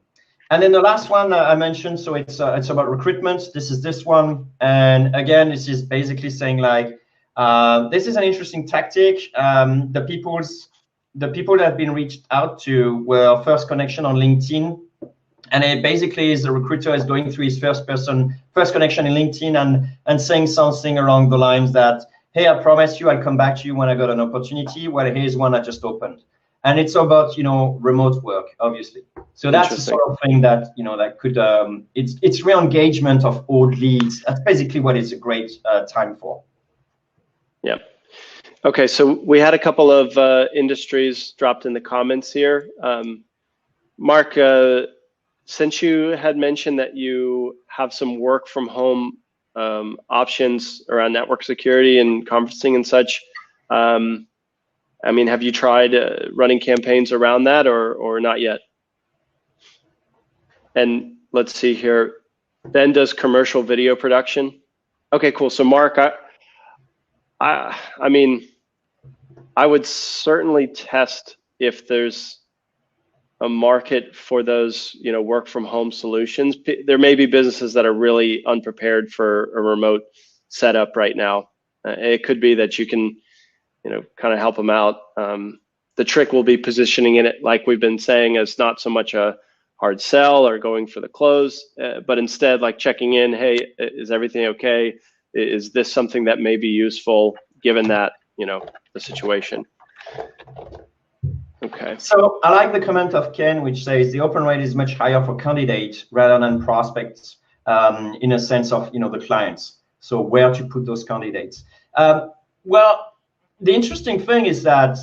And then the last one I mentioned, so it's about recruitment. This is this one, and again, this is basically saying like, this is an interesting tactic. The people that have been reached out to were first connection on LinkedIn, and it basically is the recruiter is going through his first connection in LinkedIn and saying something along the lines that, hey, I promise you I'll come back to you when I got an opportunity. Well, here's one I just opened. And it's about, remote work, obviously. So that's the sort of thing that, that could, it's re-engagement of old leads. That's basically what it's a great time for. Yeah. Okay, so we had a couple of industries dropped in the comments here. Mark, since you had mentioned that you have some work from home options around network security and conferencing and such, have you tried running campaigns around that or not yet? And let's see here. Ben does commercial video production. Okay, cool. So Mark, I would certainly test if there's a market for those, work from home solutions. There may be businesses that are really unprepared for a remote setup right now. It could be that you can, kind of help them out. The trick will be positioning it, like we've been saying, as not so much a hard sell or going for the close, but instead like checking in, hey, is everything okay? Is this something that may be useful given that, the situation? Okay. So I like the comment of Ken, which says the open rate is much higher for candidates rather than prospects, in a sense of, the clients. So where to put those candidates? Well, the interesting thing is that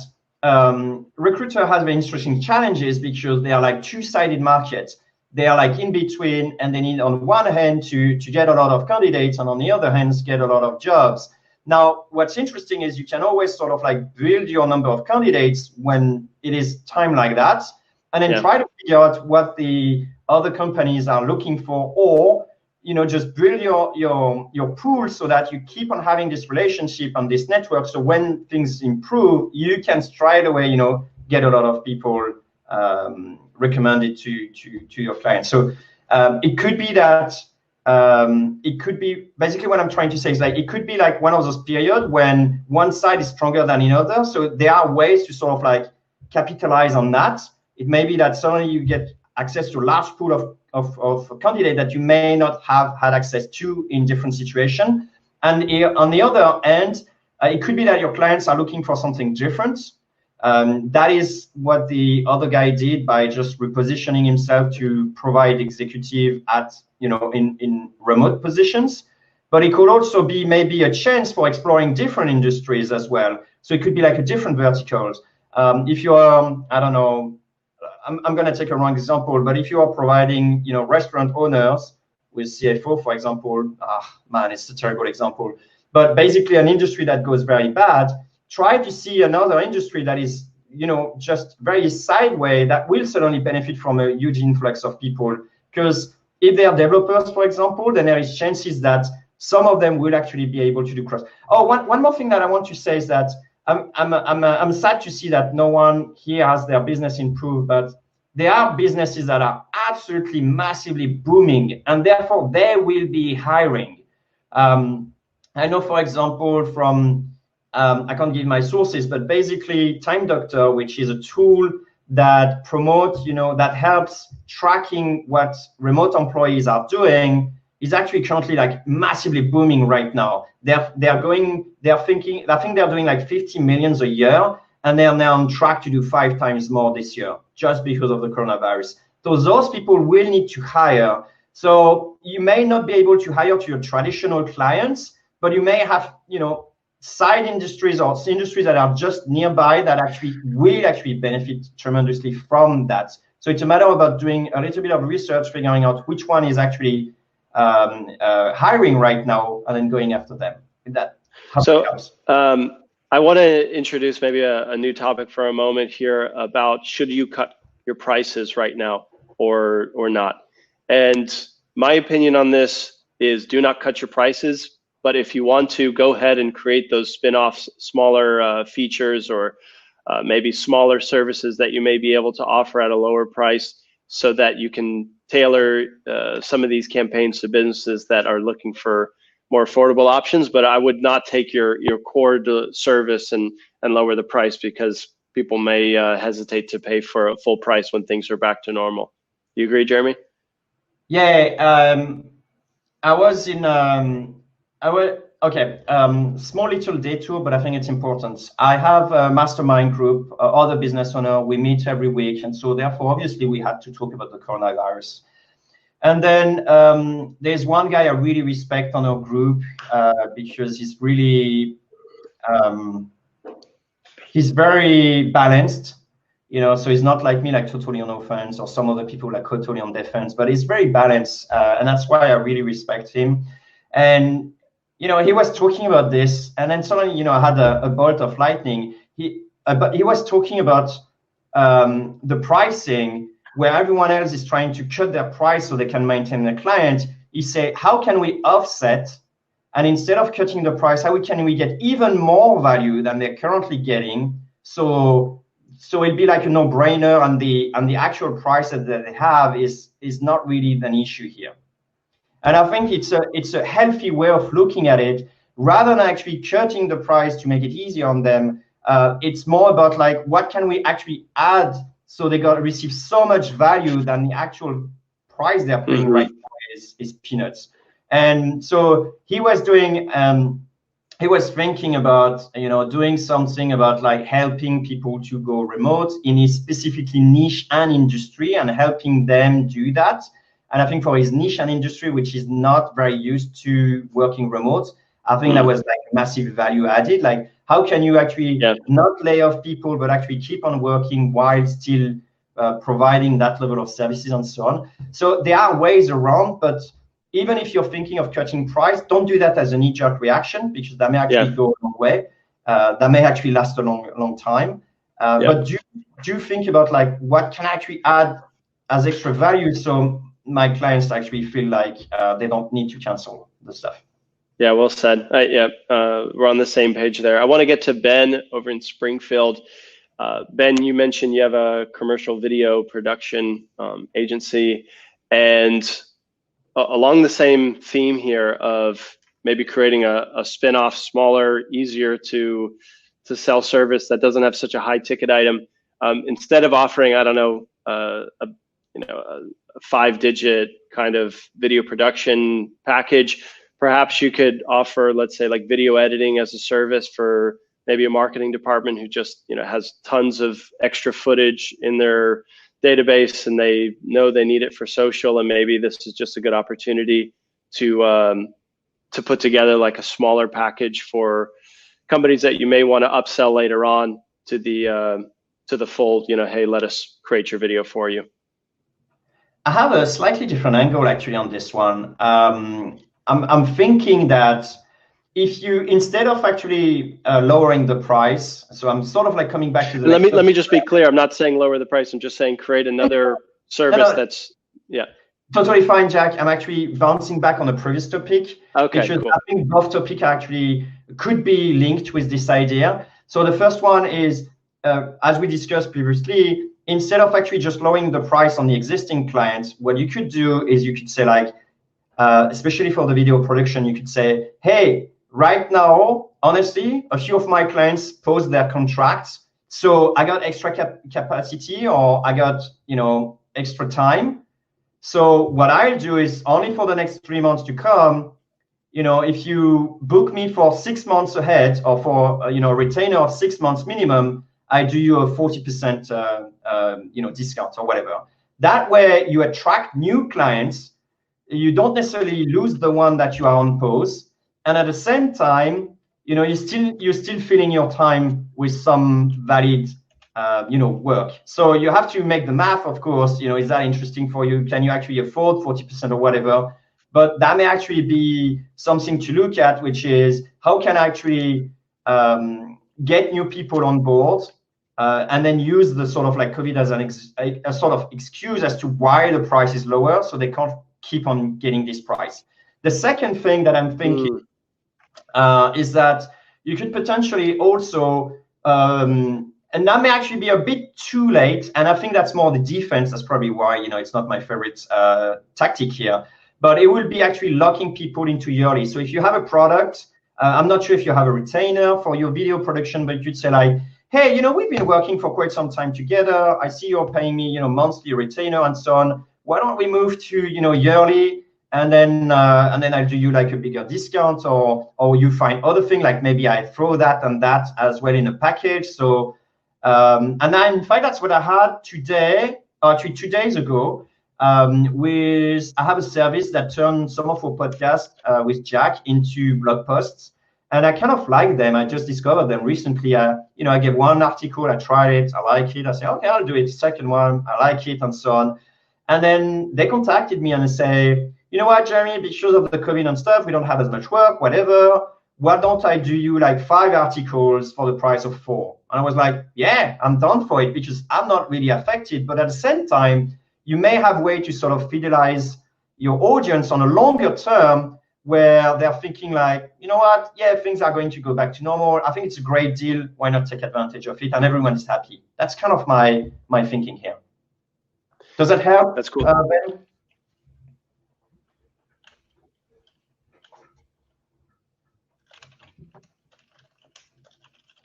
recruiter has very interesting challenges because they are like two-sided markets. They are like in between, and they need on one hand to get a lot of candidates, and on the other hand, get a lot of jobs. Now, what's interesting is you can always sort of like build your number of candidates when it is time like that, and then try to figure out what the other companies are looking for, or just build your pool so that you keep on having this relationship and this network. So when things improve, you can straight away, get a lot of people recommended to your clients. So it could be that it could be basically what I'm trying to say is like it could be like one of those periods when one side is stronger than another. So there are ways to sort of like capitalize on that. It may be that suddenly you get access to a large pool of candidates that you may not have had access to in different situations. And on the other end, it could be that your clients are looking for something different. That is what the other guy did by just repositioning himself to provide executive at, in remote positions. But it could also be maybe a chance for exploring different industries as well. So it could be like a different verticals. If you're, I don't know, I'm going to take a wrong example, but if you are providing, restaurant owners with CFO, for example, it's a terrible example. but basically an industry that goes very bad, try to see another industry that is, you know, just very sideways, that will certainly benefit from a huge influx of people. Because if they are developers, for example, then there is chances that some of them will actually be able to do cross. Oh, one more thing that I want to say is that I'm sad to see that no one here has their business improved, but there are businesses that are absolutely massively booming, and therefore they will be hiring. I know, for example, from I can't give my sources, but basically Time Doctor, which is a tool that promotes, you know, that helps tracking what remote employees are doing, is actually currently like massively booming right now. I think they're doing like 50 million a year, and they are now on track to do 5 times more this year, just because of the coronavirus. So those people will need to hire. So you may not be able to hire to your traditional clients, but you may have, you know, side industries or industries that are just nearby that will benefit tremendously from that. So it's a matter about doing a little bit of research, figuring out which one is actually hiring right now, and then going after them. That helps. I want to introduce maybe a new topic for a moment here about should you cut your prices right now or not. And my opinion on this is do not cut your prices, but if you want to, go ahead and create those spin-offs, smaller features or maybe smaller services that you may be able to offer at a lower price, so that you can tailor some of these campaigns to businesses that are looking for more affordable options. But I would not take your core service and lower the price, because people may hesitate to pay for a full price when things are back to normal. You agree, Jeremy? Yeah, I was in small little detour, but I think it's important. I have a mastermind group, other business owner. We meet every week, and so therefore, obviously, we had to talk about the coronavirus. And then there's one guy I really respect on our group because he's really he's very balanced, you know. So he's not like me, like totally on offense, or some other people like totally on defense. But he's very balanced, and that's why I really respect him. And you know, he was talking about this, and then suddenly, you know, I had a bolt of lightning. But he was talking about the pricing, where everyone else is trying to cut their price so they can maintain their client. He said, how can we offset? And instead of cutting the price, how can we get even more value than they're currently getting? So it'd be like a no-brainer, and the actual price that they have is not really an issue here. And I think it's a healthy way of looking at it, rather than actually cutting the price to make it easier on them. It's more about like, what can we actually add so they got to receive so much value than the actual price they're paying right now is peanuts. And so he was doing, he was thinking about, you know, doing something about like helping people to go remote in his specifically niche and industry, and helping them do that. And I think for his niche and industry, which is not very used to working remote, I think that was like massive value added. Like, how can you actually not lay off people, but actually keep on working while still providing that level of services and so on. So there are ways around, but even if you're thinking of cutting price, don't do that as a knee-jerk reaction, because that may actually go a long way. That may actually last a long time. But do think about like, what can I actually add as extra value, so my clients actually feel like they don't need to cancel the stuff. Yeah, well said. We're on the same page there. I want to get to Ben over in Springfield. Ben, you mentioned you have a commercial video production agency, and along the same theme here of maybe creating a spin-off, smaller, easier to sell service that doesn't have such a high ticket item. Instead of offering, I don't know, a 5-digit kind of video production package, perhaps you could offer, let's say, like video editing as a service for maybe a marketing department who just, you know, has tons of extra footage in their database, and they know they need it for social, and maybe this is just a good opportunity to put together like a smaller package for companies that you may want to upsell later on to the full, you know, hey, let us create your video for you. I have a slightly different angle actually on this one. I'm thinking that if you, instead of actually lowering the price, so I'm sort of like coming back to the let me just be clear. I'm not saying lower the price. I'm just saying create another service that's, yeah. Totally fine, Jack. I'm actually bouncing back on the previous topic. Okay, because cool. I think both topics actually could be linked with this idea. So the first one is, as we discussed previously, instead of actually just lowering the price on the existing clients, what you could do is you could say like, especially for the video production, you could say, hey, right now, honestly, a few of my clients paused their contracts. So I got extra capacity, or I got, extra time. So what I'll do is only for the next 3 months to come, if you book me for 6 months ahead, or for a retainer of 6 months minimum, I do you a 40% discount or whatever. That way you attract new clients. You don't necessarily lose the one that you are on pause, and at the same time, you're still filling your time with some valid work. So you have to make the math, of course. Is that interesting for you? Can you actually afford 40% or whatever? But that may actually be something to look at, which is how can I actually get new people on board, and then use the sort of like COVID as a sort of excuse as to why the price is lower, so they can't keep on getting this price. The second thing that I'm thinking is that you could potentially also, and that may actually be a bit too late, and I think that's more the defense. That's probably why it's not my favorite tactic here. But it will be actually locking people into yearly. So if you have a product, I'm not sure if you have a retainer for your video production, but you'd say like, hey, we've been working for quite some time together. I see you're paying me, monthly retainer and so on. Why don't we move to, yearly? And then I do you like a bigger discount, or you find other thing, like maybe I throw that and that as well in a package. So, and then in fact, that's what I had today, actually 2 days ago. I have a service that turns some of our podcasts with Jack into blog posts, and I kind of like them. I just discovered them recently. I get one article, I tried it, I like it. I say, okay, I'll do it. Second one, I like it, and so on. And then they contacted me and they say, you know what, Jeremy, because of the COVID and stuff, we don't have as much work, whatever. Why don't I do you like 5 articles for the price of 4? And I was like, yeah, I'm down for it, because I'm not really affected. But at the same time, you may have a way to sort of fidelize your audience on a longer term, where they're thinking like, you know what, yeah, things are going to go back to normal. I think it's a great deal. Why not take advantage of it? And everyone's happy. That's kind of my thinking here. Does that help? That's cool. Ben?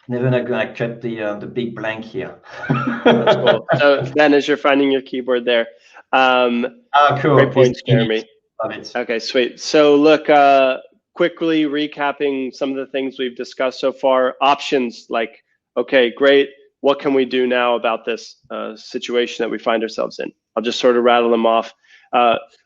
Never not gonna cut the big blank here. That's cool. So then, as you're finding your keyboard there, cool. Great points, Jeremy. Love it. Okay, sweet. So look, quickly recapping some of the things we've discussed so far. Options like, okay, great. What can we do now about this situation that we find ourselves in? I'll just sort of rattle them off.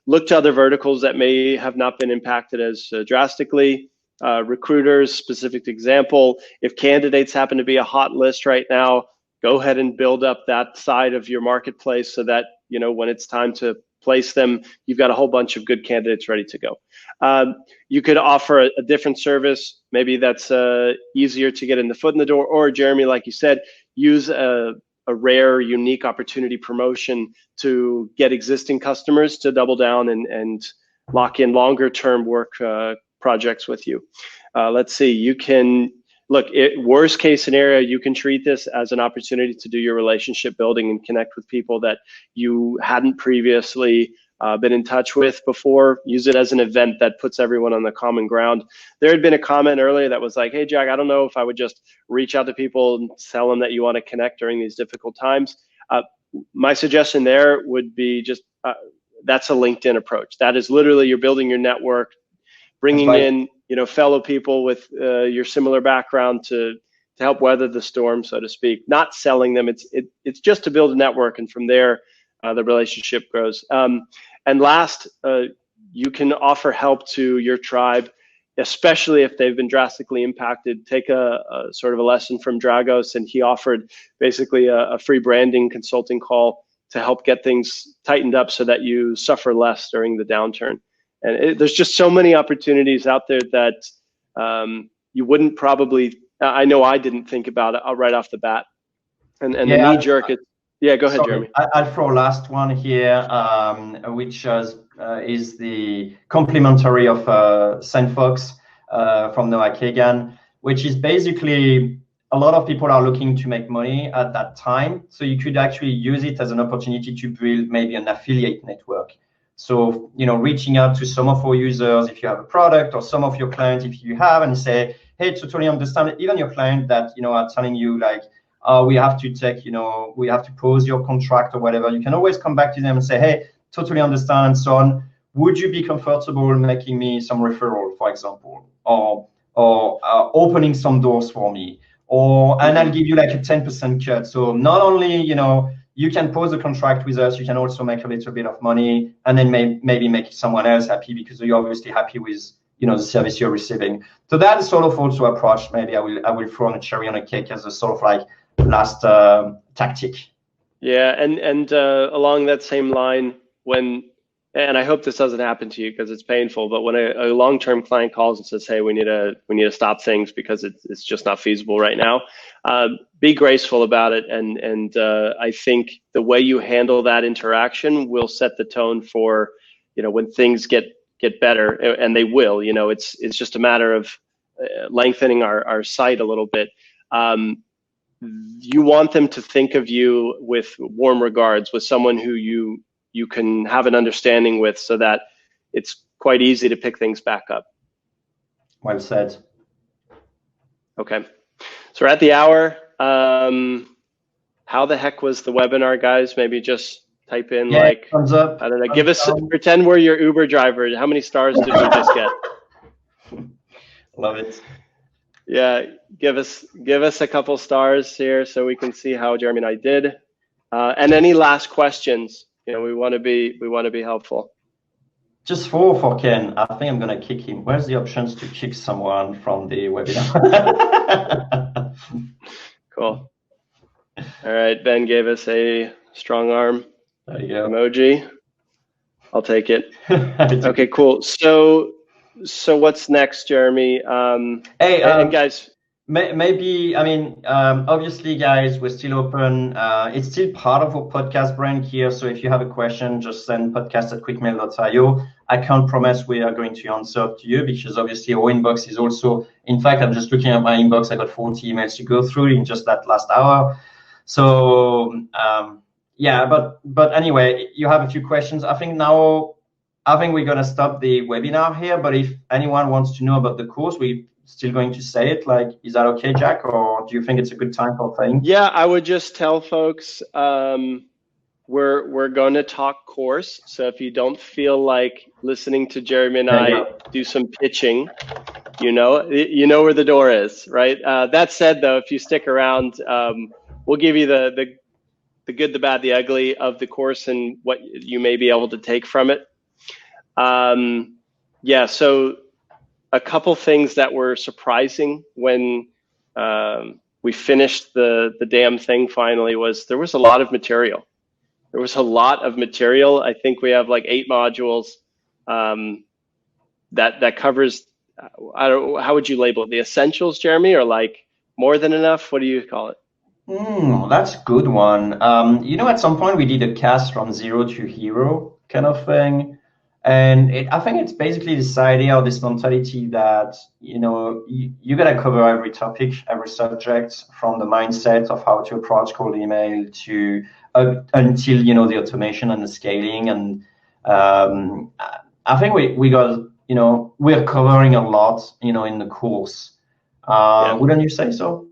Look to other verticals that may have not been impacted as drastically. Recruiters, specific example, if candidates happen to be a hot list right now, go ahead and build up that side of your marketplace so that, when it's time to place them, you've got a whole bunch of good candidates ready to go. You could offer a different service, maybe that's easier to get in the foot in the door, or Jeremy, like you said, use a rare, unique opportunity promotion to get existing customers to double down and lock in longer term work projects with you. Let's see, you can, look, worst case scenario, you can treat this as an opportunity to do your relationship building and connect with people that you hadn't previously been in touch with before. Use it as an event that puts everyone on the common ground. There had been a comment earlier that was like, hey, Jack, I don't know if I would just reach out to people and tell them that you want to connect during these difficult times. My suggestion there would be just, that's a LinkedIn approach. That is literally, you're building your network, bringing in, fellow people with your similar background to help weather the storm, so to speak. Not selling them. It's just to build a network, and from there, the relationship grows. And last, you can offer help to your tribe, especially if they've been drastically impacted. Take a sort of a lesson from Dragos, and he offered basically a free branding consulting call to help get things tightened up so that you suffer less during the downturn. And there's just so many opportunities out there that you wouldn't probably, I know I didn't think about it right off the bat. And the knee jerk is, yeah, go ahead, Jeremy. I'll throw last one here, which is the complementary of SendFox from Noah Kagan, which is basically a lot of people are looking to make money at that time. So you could actually use it as an opportunity to build maybe an affiliate network. So, reaching out to some of our users, if you have a product, or some of your clients, if you have, and say, hey, totally understand, even your client that, are telling you like, we have to take, we have to pause your contract or whatever. You can always come back to them and say, hey, totally understand and so on. Would you be comfortable making me some referral, for example, or opening some doors for me? And I'll give you like a 10% cut. So not only, you can pause the contract with us, you can also make a little bit of money, and then maybe make someone else happy because you're obviously happy with, the service you're receiving. So that is sort of also approach. Maybe I will throw on a cherry on a cake as a sort of like last tactic. Yeah, and along that same line, and I hope this doesn't happen to you because it's painful, but when a long-term client calls and says, hey, we need to stop things because it's just not feasible right now, be graceful about it. And I think the way you handle that interaction will set the tone for, when things get better, and they will, it's just a matter of lengthening our sight a little bit. You want them to think of you with warm regards, with someone who you can have an understanding with, so that it's quite easy to pick things back up. Well said. Okay. So we're at the hour. How the heck was the webinar, guys? Maybe just type in thumbs up. I don't know, pretend we're your Uber driver. How many stars did we just get? Love it. Yeah, give us a couple stars here so we can see how Jeremy and I did. And any last questions? We want to be helpful. Just for Ken, I think I'm gonna kick him. Where's the options to kick someone from the webinar? Cool. All right, Ben gave us a strong arm emoji. I'll take it. Okay, cool. So what's next, Jeremy? Hey, and guys. Maybe, obviously, guys, we're still open. It's still part of our podcast brand here. So if you have a question, just send podcast@quickmail.io. I can't promise we are going to answer to you because obviously our inbox is also, in fact, I'm just looking at my inbox. I got 40 emails to go through in just that last hour. So, but anyway, you have a few questions. I think we're going to stop the webinar here. But if anyone wants to know about the course, we still going to say it. Like, is that okay, Jack? Or do you think it's a good time for things? Yeah, I would just tell folks we're going to talk course. So if you don't feel like listening to Jeremy and I do some pitching, you know where the door is, right? That said, though, if you stick around, we'll give you the good, the bad, the ugly of the course and what you may be able to take from it. So a couple things that were surprising when we finished the damn thing finally was there was a lot of material. I think we have like 8 modules that covers, I don't know, how would you label it? The essentials, Jeremy, or like more than enough? What do you call it? That's a good one. At some point we did a cast from zero to hero kind of thing. And I think it's basically this idea or this mentality that, you got to cover every topic, every subject, from the mindset of how to approach cold email to until, the automation and the scaling. And I think we got, we're covering a lot, in the course. Wouldn't you say so?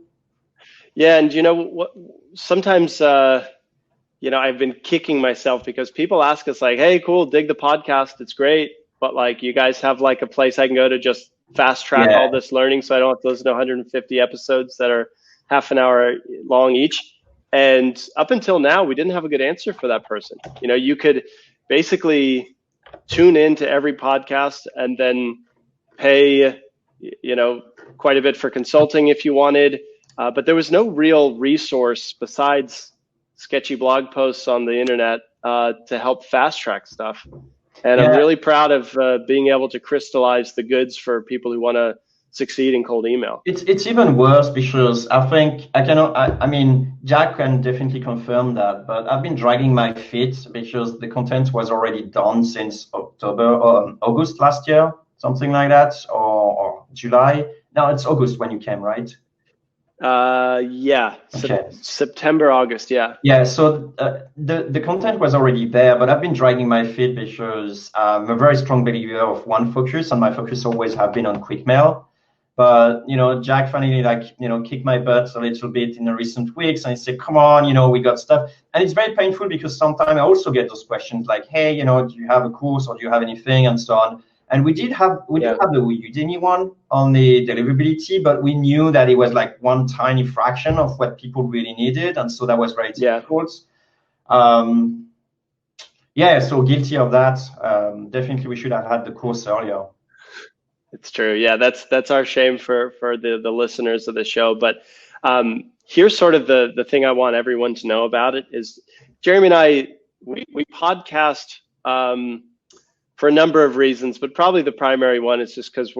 Yeah. And what, sometimes, I've been kicking myself because people ask us like, hey, cool, dig the podcast. It's great. But like, you guys have like a place I can go to just fast track all this learning so I don't have to listen to 150 episodes that are half an hour long each. And up until now, we didn't have a good answer for that person. You could basically tune into every podcast and then pay, quite a bit for consulting if you wanted. But there was no real resource besides sketchy blog posts on the internet to help fast track stuff. And I'm really proud of being able to crystallize the goods for people who want to succeed in cold email. It's even worse because I think I mean, Jack can definitely confirm that, but I've been dragging my feet because the content was already done since October or August last year, something like that, or July. No, it's August when you came, right? Yeah. Okay. September, August, yeah. Yeah, so the content was already there, but I've been dragging my feet because I'm a very strong believer of one focus, and my focus always have been on quick mail. But, Jack finally kicked my butt a little bit in the recent weeks, and he said, come on, we got stuff. And it's very painful because sometimes I also get those questions like, hey, do you have a course or do you have anything, and so on. And we did have the Udemy one on the deliverability, but we knew that it was like one tiny fraction of what people really needed, and so that was very difficult. So guilty of that. Definitely, we should have had the course earlier. It's true. Yeah, that's our shame for the listeners of the show. But here's sort of the thing I want everyone to know about it is Jeremy and I we podcast. For a number of reasons, but probably the primary one is just because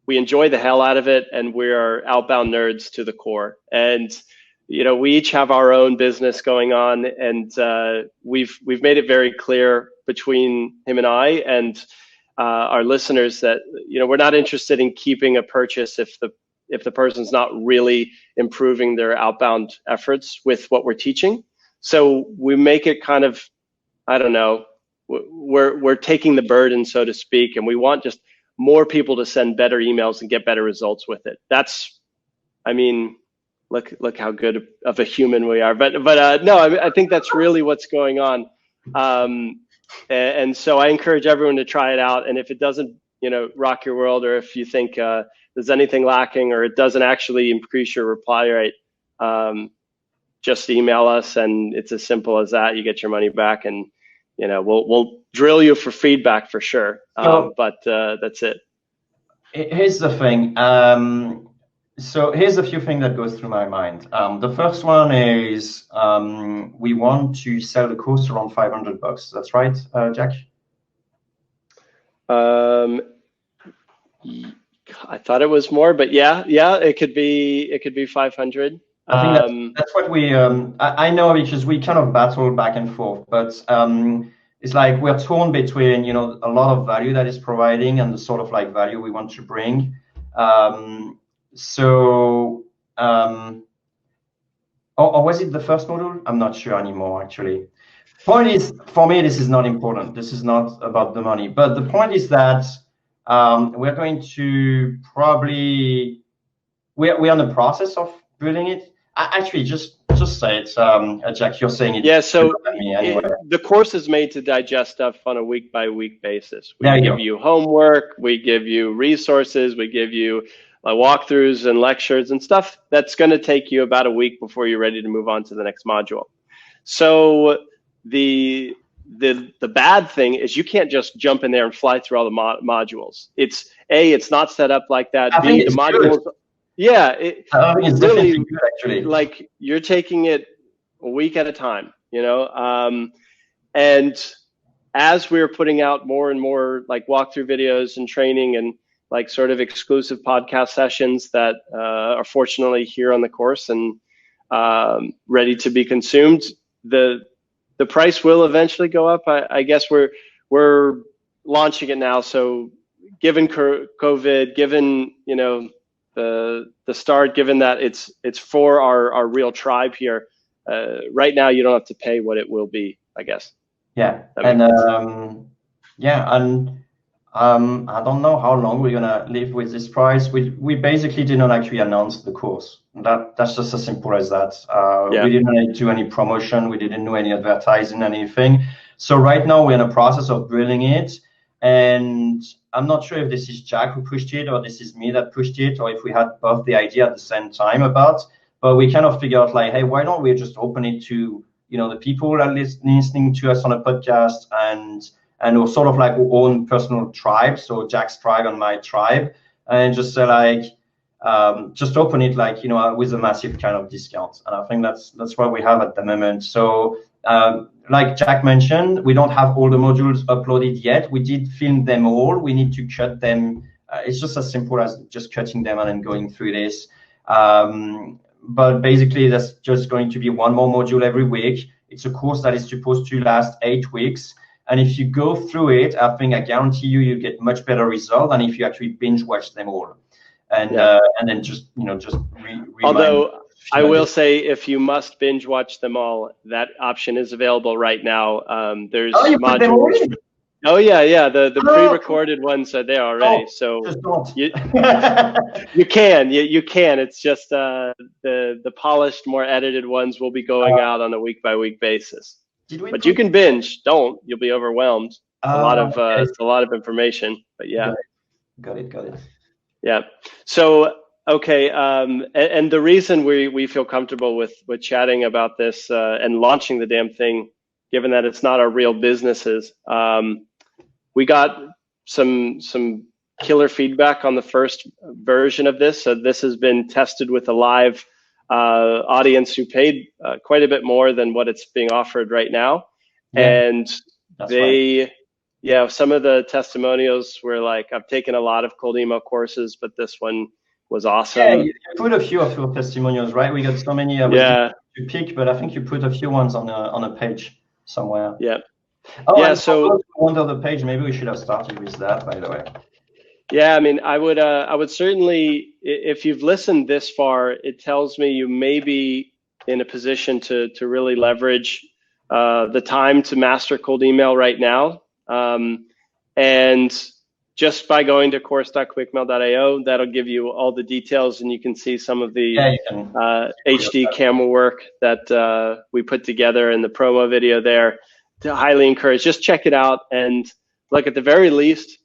we enjoy the hell out of it, and we are outbound nerds to the core. And we each have our own business going on, and we've made it very clear between him and I and our listeners that we're not interested in keeping a purchase if the person's not really improving their outbound efforts with what we're teaching. So we make it kind of, I don't know. We're taking the burden, so to speak, and we want just more people to send better emails and get better results with it. Look how good of a human we are. But no, I think that's really what's going on. And so I encourage everyone to try it out. And if it doesn't, rock your world, or if you think there's anything lacking, or it doesn't actually increase your reply rate, just email us, and it's as simple as that. You get your money back, and we'll drill you for feedback for sure. But that's it. Here's the thing. So here's a few things that goes through my mind. The first one is we want to sell the course around $500. That's right, Jack? I thought it was more, but yeah, it could be 500. I think that's what we. I know because we kind of battle back and forth, but it's like we're torn between a lot of value that is providing and the sort of like value we want to bring. Or was it the first module? I'm not sure anymore, actually. Point is, for me, this is not important. This is not about the money. But the point is that we're going to probably, we're in the process of building it. Actually, just say it, Jack, you're saying it. Yeah, so the course is made to digest stuff on a week-by-week basis. We give you homework, we give you resources, we give you walkthroughs and lectures and stuff that's going to take you about a week before you're ready to move on to the next module. So the bad thing is you can't just jump in there and fly through all the modules. It's not set up like that. B, the modules. Good. Yeah, it's really good, actually. Like you're taking it a week at a time, and as we're putting out more and more like walkthrough videos and training and like sort of exclusive podcast sessions that are fortunately here on the course and ready to be consumed, the price will eventually go up. I guess we're launching it now. So given COVID, given the start, given that it's for our real tribe here, right now you don't have to pay what it will be, I guess. Yeah, and I don't know how long we're gonna live with this price. We basically did not actually announce the course. That's just as simple as that. We didn't do any promotion. We didn't do any advertising, anything. So right now we're in the process of building it, and I'm not sure if this is Jack who pushed it or this is me that pushed it, or if we had both the idea at the same time but we kind of figured out like, hey, why don't we just open it to the people that are listening to us on a podcast and sort of like our own personal tribe, so Jack's tribe and my tribe, and just say like, just open it like with a massive kind of discount. And I think that's what we have at the moment. So like Jack mentioned, we don't have all the modules uploaded yet. We did film them all. We need to cut them It's just as simple as just cutting them and then going through this. But basically, that's just going to be one more module every week. It's a course that is supposed to last 8 weeks. And if you go through it, I guarantee you get much better result than if you actually binge watch them all. And then just although I will say, if you must binge watch them all, that option is available right now. There's modules. Oh yeah. The pre-recorded ones are there already, so you can. It's just the polished, more edited ones will be going out on a week-by-week basis. But you can binge. You'll be overwhelmed. It's a lot of information. But yeah. Got it. Yeah. So okay, and the reason we feel comfortable with chatting about this and launching the damn thing, given that it's not our real businesses, we got some killer feedback on the first version of this. So this has been tested with a live audience who paid quite a bit more than what it's being offered right now, and some of the testimonials were like, I've taken a lot of cold email courses, but this one was awesome. Yeah, you put a few of your testimonials, right? We got so many to pick, but I think you put a few ones on a page somewhere. Yeah. So on the page, maybe we should have started with that, by the way. Yeah, I mean, I would certainly, if you've listened this far, it tells me you may be in a position to really leverage the time to master cold email right now. And just by going to course.quickmail.io, that'll give you all the details, and you can see some of the HD camera work that we put together in the promo video there. To highly encourage, just check it out. And look, at the very least,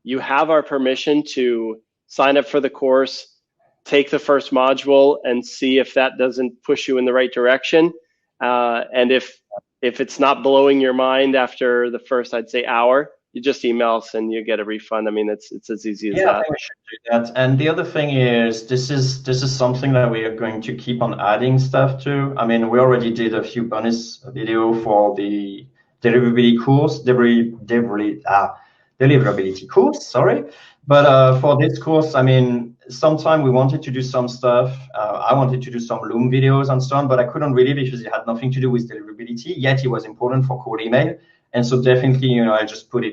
you have our permission to sign up for the course, take the first module, and see if that doesn't push you in the right direction. And if it's not blowing your mind after the first, I'd say, hour, you just email us and you get a refund. I mean, it's as easy as that. Yeah, I think we should do that. And the other thing is, this is something that we are going to keep on adding stuff to. I mean, we already did a few bonus video for the deliverability course, deliverability course, sorry. But for this course, I mean, sometime we wanted to do some stuff. I wanted to do some Loom videos and so on, but I couldn't really because it had nothing to do with deliverability, yet it was important for cold email. And so definitely, we'll just put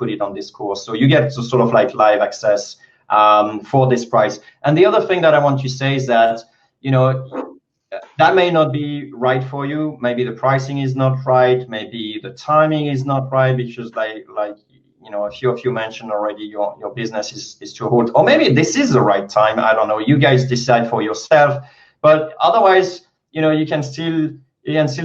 it on this course. So you get sort of like live access for this price. And the other thing that I want to say is that, that may not be right for you. Maybe the pricing is not right. Maybe the timing is not right because like a few of you mentioned already, your business is too old. Or maybe this is the right time. I don't know. You guys decide for yourself. But otherwise, you can still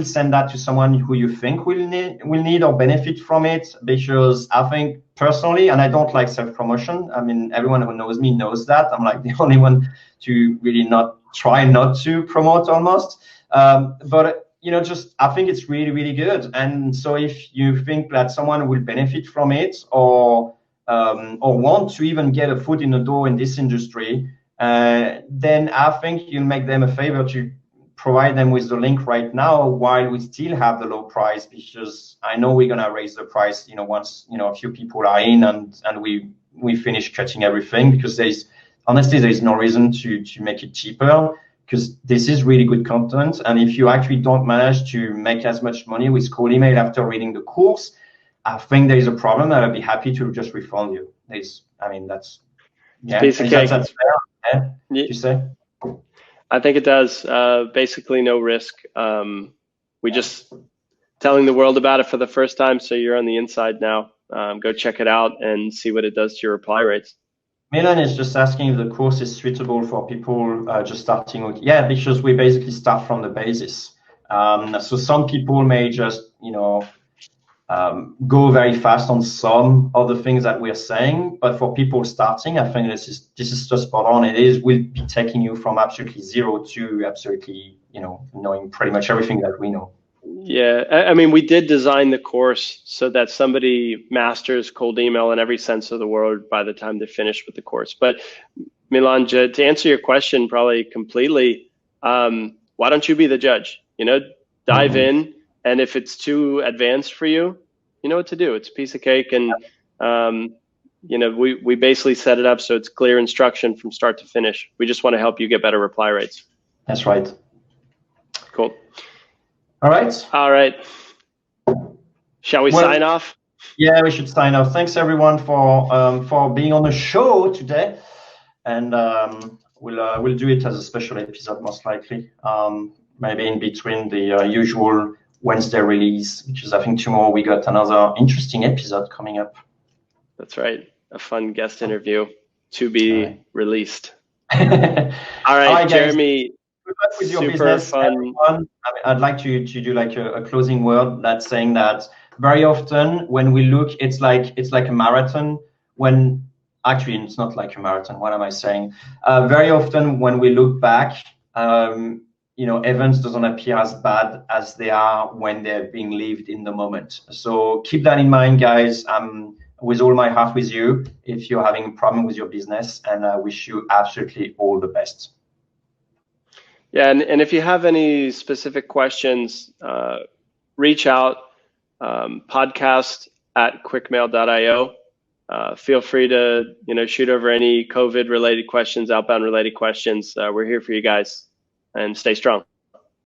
send that to someone who you think will need or benefit from it, because I think personally, and I don't like self-promotion. I mean, everyone who knows me knows that. I'm like the only one to really try not to promote almost. But I think it's really, really good. And so if you think that someone will benefit from it or want to even get a foot in the door in this industry, then I think you'll make them a favor to provide them with the link right now while we still have the low price, because I know we're gonna raise the price, once a few people are in and we finish cutting everything, because there's no reason to make it cheaper, because this is really good content. And if you actually don't manage to make as much money with cold email after reading the course, I think there is a problem, and I'd be happy to just refund you. That's fair. You say? I think it does. Basically, no risk. We just telling the world about it for the first time, so you're on the inside now. Go check it out and see what it does to your reply rates. Milan is just asking if the course is suitable for people just starting with. Yeah, because we basically start from the basis. So some people may just, go very fast on some of the things that we're saying, but for people starting, I think this is just spot on. Will be taking you from absolutely zero to absolutely, knowing pretty much everything that we know. Yeah, I mean, we did design the course so that somebody masters cold email in every sense of the word by the time they finish with the course. But Milan, to answer your question probably completely, why don't you be the judge? Dive in. And if it's too advanced for you, you know what to do. It's a piece of cake. And we basically set it up so it's clear instruction from start to finish. We just want to help you get better reply rates. That's right. Cool. All right. All right. Shall we sign off? Yeah, we should sign off. Thanks everyone for being on the show today, and we'll do it as a special episode most likely, maybe in between the usual Wednesday release, which is I think tomorrow. We got another interesting episode coming up. That's right, a fun guest interview to be released. All right, Jeremy. Good luck with your super business, fun. Everyone. I'd like to do like a closing word that's saying that very often when we look, it's like a marathon. When actually it's not like a marathon. What am I saying? Very often when we look back, events doesn't appear as bad as they are when they're being lived in the moment. So keep that in mind, guys. I'm with all my heart with you if you're having a problem with your business, and I wish you absolutely all the best. Yeah, and if you have any specific questions, reach out, podcast@quickmail.io. Feel free to shoot over any COVID-related questions, outbound-related questions. We're here for you guys, and stay strong.